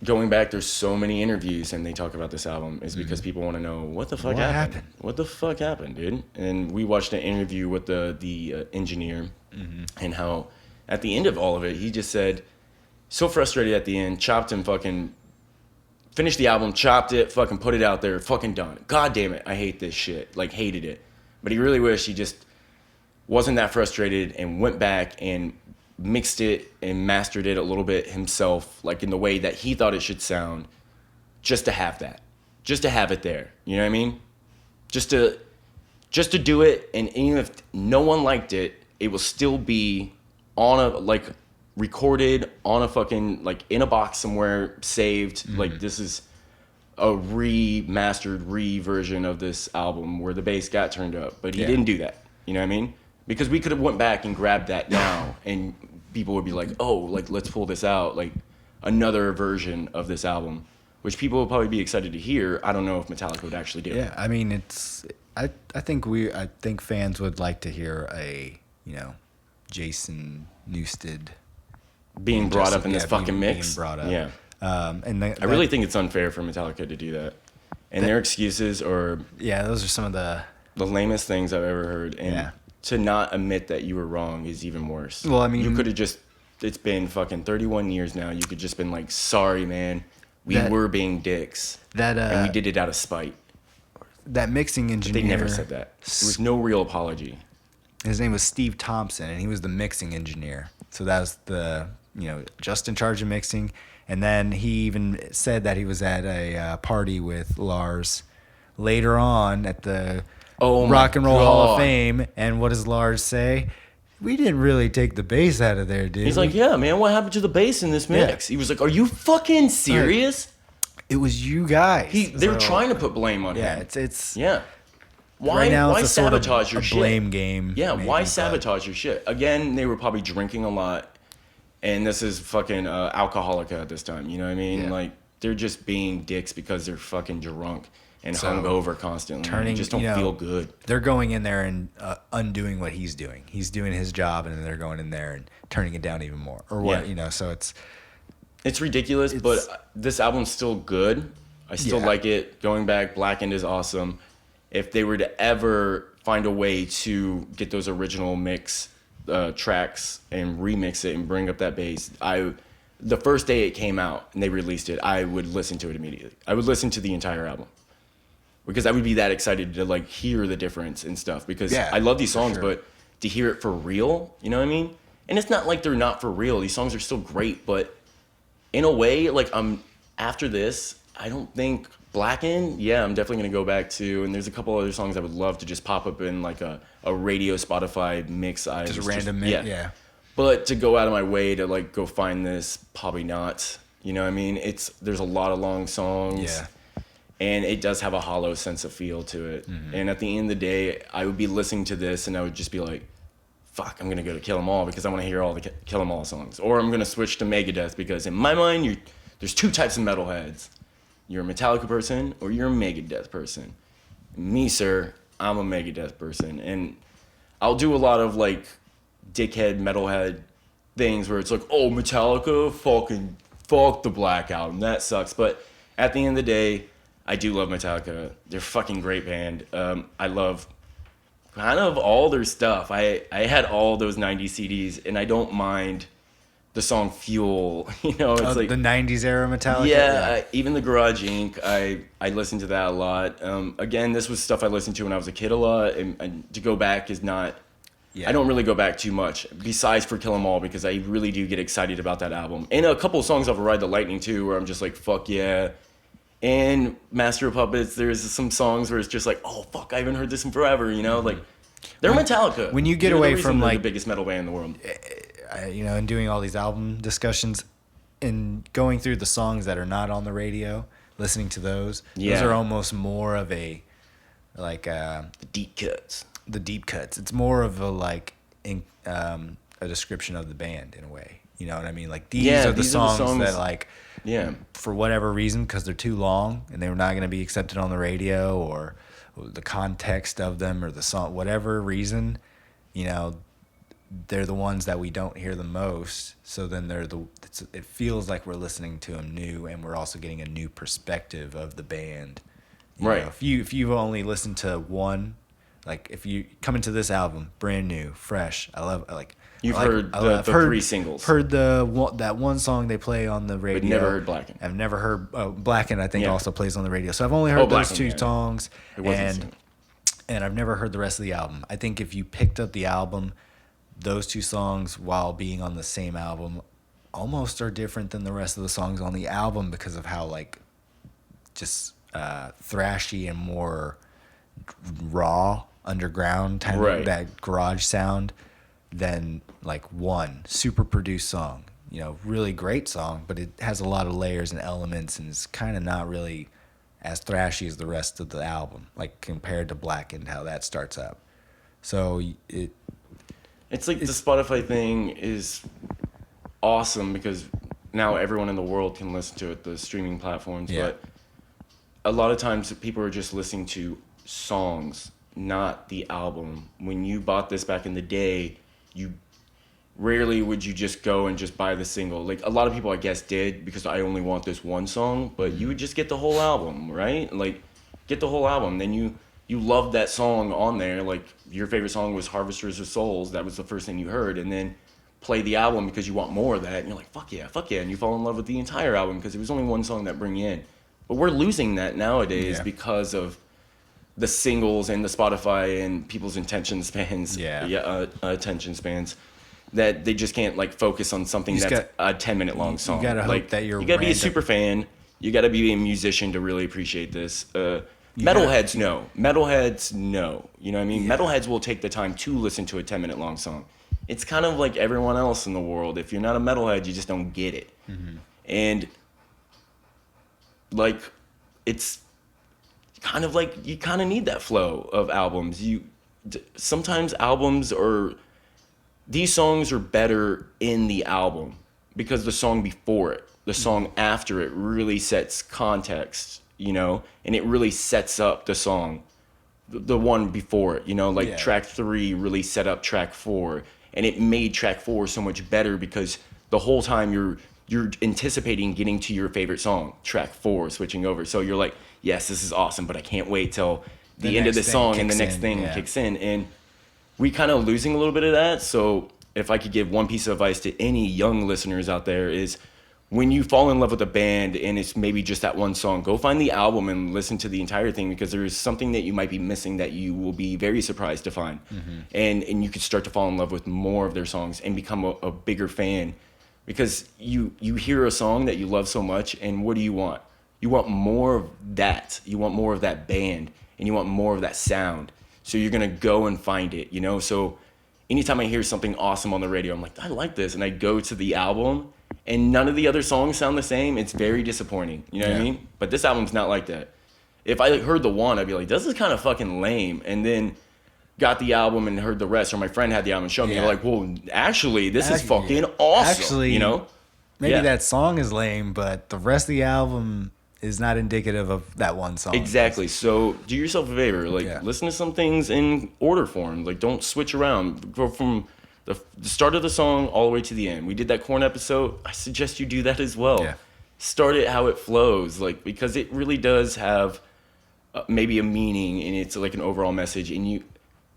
going back, there's so many interviews and they talk about this album is because people want to know what the fuck What happened? happened? What the fuck happened, dude? And we watched an interview with the engineer and how at the end of all of it, he just said, so frustrated at the end, chopped and fucking finished the album, chopped it, fucking put it out there, fucking done. God damn it, I hate this shit. Like, hated it. But he really wished he just wasn't that frustrated and went back and mixed it and mastered it a little bit himself, like in the way that he thought it should sound, just to have that, just to have it there. You know what I mean? Just to do it, and even if no one liked it, it will still be on a, like, recorded on a fucking, like, in a box somewhere, saved. Like, this is a remastered version of this album where the bass got turned up, but he Yeah. didn't do that. You know what I mean? Because we could have went back and grabbed that now, and people would be like, "Oh, like let's pull this out, like another version of this album," which people would probably be excited to hear. I don't know if Metallica would actually do. Yeah, I mean, I think fans would like to hear a, Jason Newsted Being brought up in this yeah, fucking being mix. brought up. Yeah, And I really think it's unfair for Metallica to do that, and their excuses are yeah, those are some of the. the lamest things I've ever heard. And Yeah. to not admit that you were wrong is even worse. Well, I mean- you could have just, it's been fucking 31 years now. You could just been like, sorry, man. We That- were being dicks. That and we did it out of spite. that mixing engineer. They never said that. There was no real apology. His name was Steve Thompson, and he was the mixing engineer. So that was just in charge of mixing. And then he even said that he was at a party with Lars later on at the Rock and Roll Hall of Fame. And what does Lars say? We didn't really take the bass out of there, dude. He's like, yeah, man, what happened to the bass in this mix? Yeah. He was like, are you fucking serious? It was you guys. They were trying to put blame on him. Yeah, it's yeah. Why sabotage your shit? Blame game. Yeah, why sabotage your shit? Again, they were probably drinking a lot, and this is fucking Alcoholica at this time. You know what I mean? Yeah. Like, they're just being dicks because they're fucking drunk and hungover constantly. Turning, just don't feel good. They're going in there and undoing what he's doing. He's doing his job, and then they're going in there and turning it down even more. Or what, so it's ridiculous, but this album's still good. I still like it. Going back, Blackened is awesome. If they were to ever find a way to get those original mix tracks and remix it and bring up that bass, the first day it came out and they released it, I would listen to it immediately. I would listen to the entire album because I would be that excited to like hear the difference and stuff because I love these songs, but to hear it for real, you know what I mean? And it's not like they're not for real. These songs are still great, but in a way, like after this, I don't think Blackened, I'm definitely going to go back to, and there's a couple other songs I would love to just pop up in like a radio Spotify mix. Just a random mix, yeah. But to go out of my way to like go find this, probably not. You know what I mean? There's a lot of long songs, and it does have a hollow sense of feel to it. Mm-hmm. And at the end of the day, I would be listening to this and I would just be like, fuck, I'm going to go to Kill 'Em All because I want to hear all the Kill 'Em All songs. Or I'm going to switch to Megadeth because in my mind, there's two types of metalheads. You're a Metallica person or you're a Megadeth person. Me, sir, I'm a Megadeth person. And I'll do a lot of like dickhead metalhead things where it's like, oh, Metallica, fuck the Black Album. That sucks. But at the end of the day, I do love Metallica. They're a fucking great band. I love kind of all their stuff. I had all those 90s CDs and I don't mind the song Fuel, it's like the 90s era Metallica. Yeah, even the Garage Inc. I listened to that a lot. Again, this was stuff I listened to when I was a kid a lot, and to go back is not. Yeah. I don't really go back too much, besides for Kill 'Em All, because I really do get excited about that album. And a couple of songs off of Ride the Lightning too, where I'm just like, fuck yeah. And Master of Puppets, there's some songs where it's just like, oh fuck, I haven't heard this in forever. Like they're Metallica. When you get away from like the biggest metal band in the world. And doing all these album discussions and going through the songs that are not on the radio, listening to those are almost more of a like the deep cuts. The deep cuts. It's more of a like a description of the band in a way. You know what I mean? Like these are the songs that like for whatever reason, because they're too long and they're not going to be accepted on the radio, or the context of them, or the song, whatever reason, they're the ones that we don't hear the most. So then it feels like we're listening to them new, and we're also getting a new perspective of the band. Right. If you've only listened to one, like if you come into this album brand new, fresh, I love like. You've heard the 3 singles. Heard that one song they play on the radio. But never heard Blackened. I've never heard Blackened. I think also plays on the radio. So I've only heard those two songs, and I've never heard the rest of the album. I think if you picked up the album, those two songs, while being on the same album, almost are different than the rest of the songs on the album because of how like just thrashy and more raw, underground kind of that garage sound than like one super produced song. Really great song, but it has a lot of layers and elements, and it's kind of not really as thrashy as the rest of the album, like compared to Blackened, how that starts up. So it's like the Spotify thing is awesome because now everyone in the world can listen to it, the streaming platforms. Yeah. But a lot of times people are just listening to songs, not the album. When you bought this back in the day, you rarely would you just go and just buy the single. Like a lot of people, I guess, did because I only want this one song. But you would just get the whole album, right? Like get the whole album. Then you loved that song on there. Like your favorite song was Harvesters of Souls. That was the first thing you heard. And then play the album because you want more of that. And you're like, fuck yeah. And you fall in love with the entire album because it was only one song that bring you in. But we're losing that nowadays because of the singles and the Spotify and people's attention spans. Yeah. Attention spans. That they just can't like focus on something You just that's a 10-minute long song. You gotta like, hope that you're you gotta be a random. super fan. You gotta be a musician to really appreciate this. Metalheads know. Metalheads know. You know what I mean? Yeah. Metalheads will take the time to listen to a 10-minute long song. It's kind of like everyone else in the world. If you're not a metalhead, you just don't get it. And like, it's kind of like you kind of need that flow of albums. Sometimes albums are, these songs are better in the album because the song before it, the song after it really sets context, you know, and it really sets up the song, the one before it, you know, like track 3 really set up track 4, and it made track 4 so much better because the whole time you're anticipating getting to your favorite song, track 4, switching over. So you're like, yes, this is awesome, but I can't wait till the end of the song and the next thing kicks in. And we kind of losing a little bit of that. So if I could give one piece of advice to any young listeners out there is when you fall in love with a band and it's maybe just that one song, go find the album and listen to the entire thing because there is something that you might be missing that you will be very surprised to find. And you could start to fall in love with more of their songs and become a bigger fan because you hear a song that you love so much and what do you want? You want more of that. You want more of that band and you want more of that sound. So you're going to go and find it, you know? So anytime I hear something awesome on the radio, I'm like, I like this. And I go to the album and none of the other songs sound the same. It's very disappointing. You know what I mean? But this album's not like that. If I heard the one, I'd be like, this is kind of fucking lame. And then got the album and heard the rest, or my friend had the album and showed me, they're like, well, actually, this is fucking awesome. Actually, you know? Maybe that song is lame, but the rest of the album is not indicative of that one song. Exactly. So do yourself a favor. Like, listen to some things in order form. Like, don't switch around. Go from the start of the song all the way to the end. We did that Korn episode. I suggest you do that as well. Yeah. Start it how it flows, like, because it really does have maybe a meaning and it's like an overall message. And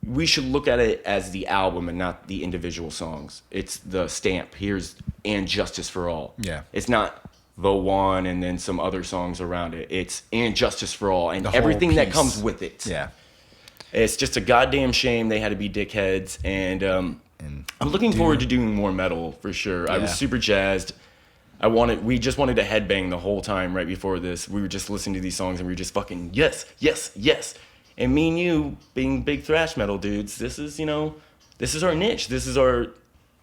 we should look at it as the album and not the individual songs. It's the stamp. Here's "And Justice for All." Yeah. It's not the one and then some other songs around it. It's "And Justice for All" and The whole everything that piece. comes with it. Yeah. It's just a goddamn shame they had to be dickheads. And I'm looking forward to doing more metal for sure. I was super jazzed. We just wanted to headbang the whole time right before this. We were just listening to these songs and we were just fucking yes, yes, yes. And me and you being big thrash metal dudes, this is our niche. These are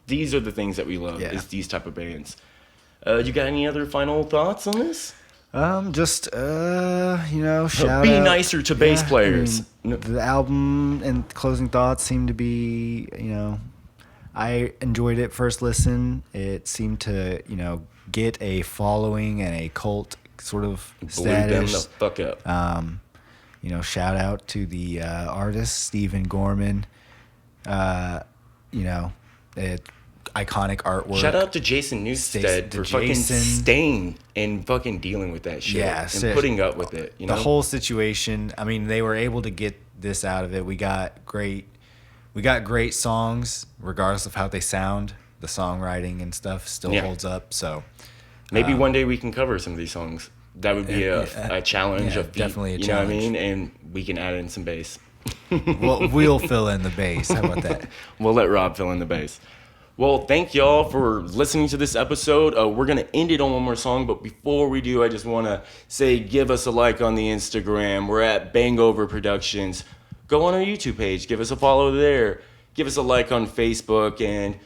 the things that we love, is these type of bands. You got any other final thoughts on this? Just shout out. Be nicer to bass players. I mean, the album and closing thoughts seem to be, I enjoyed it first listen. It seemed to, get a following and a cult sort of Blew them the status. fuck up. Shout out to the artist Stephen Gorman. Iconic artwork. Shout out to Jason Newsted for fucking staying and fucking dealing with that shit. Yeah, and putting up with it. The whole situation. I mean, they were able to get this out of it. We got great songs, regardless of how they sound. The songwriting and stuff still holds up. So maybe one day we can cover some of these songs. That would be a challenge. Definitely a challenge. You know what I mean? And we can add in some bass. We'll fill in the bass. How about that? We'll let Rob fill in the bass. Well, thank y'all for listening to this episode. We're going to end it on one more song, but before we do, I just want to say give us a like on the Instagram. We're at BANGover Productions. Go on our YouTube page. Give us a follow there. Give us a like on Facebook and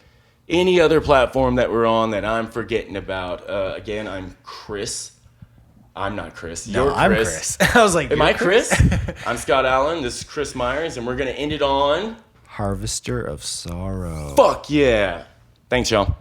any other platform that we're on that I'm forgetting about. Again, I'm Chris. I'm not Chris. No, You're I'm Chris. I was like, am I Chris? I'm Scott Allen. This is Chris Myers, and we're going to end it on Harvester of Sorrow. Fuck yeah. Thanks, y'all.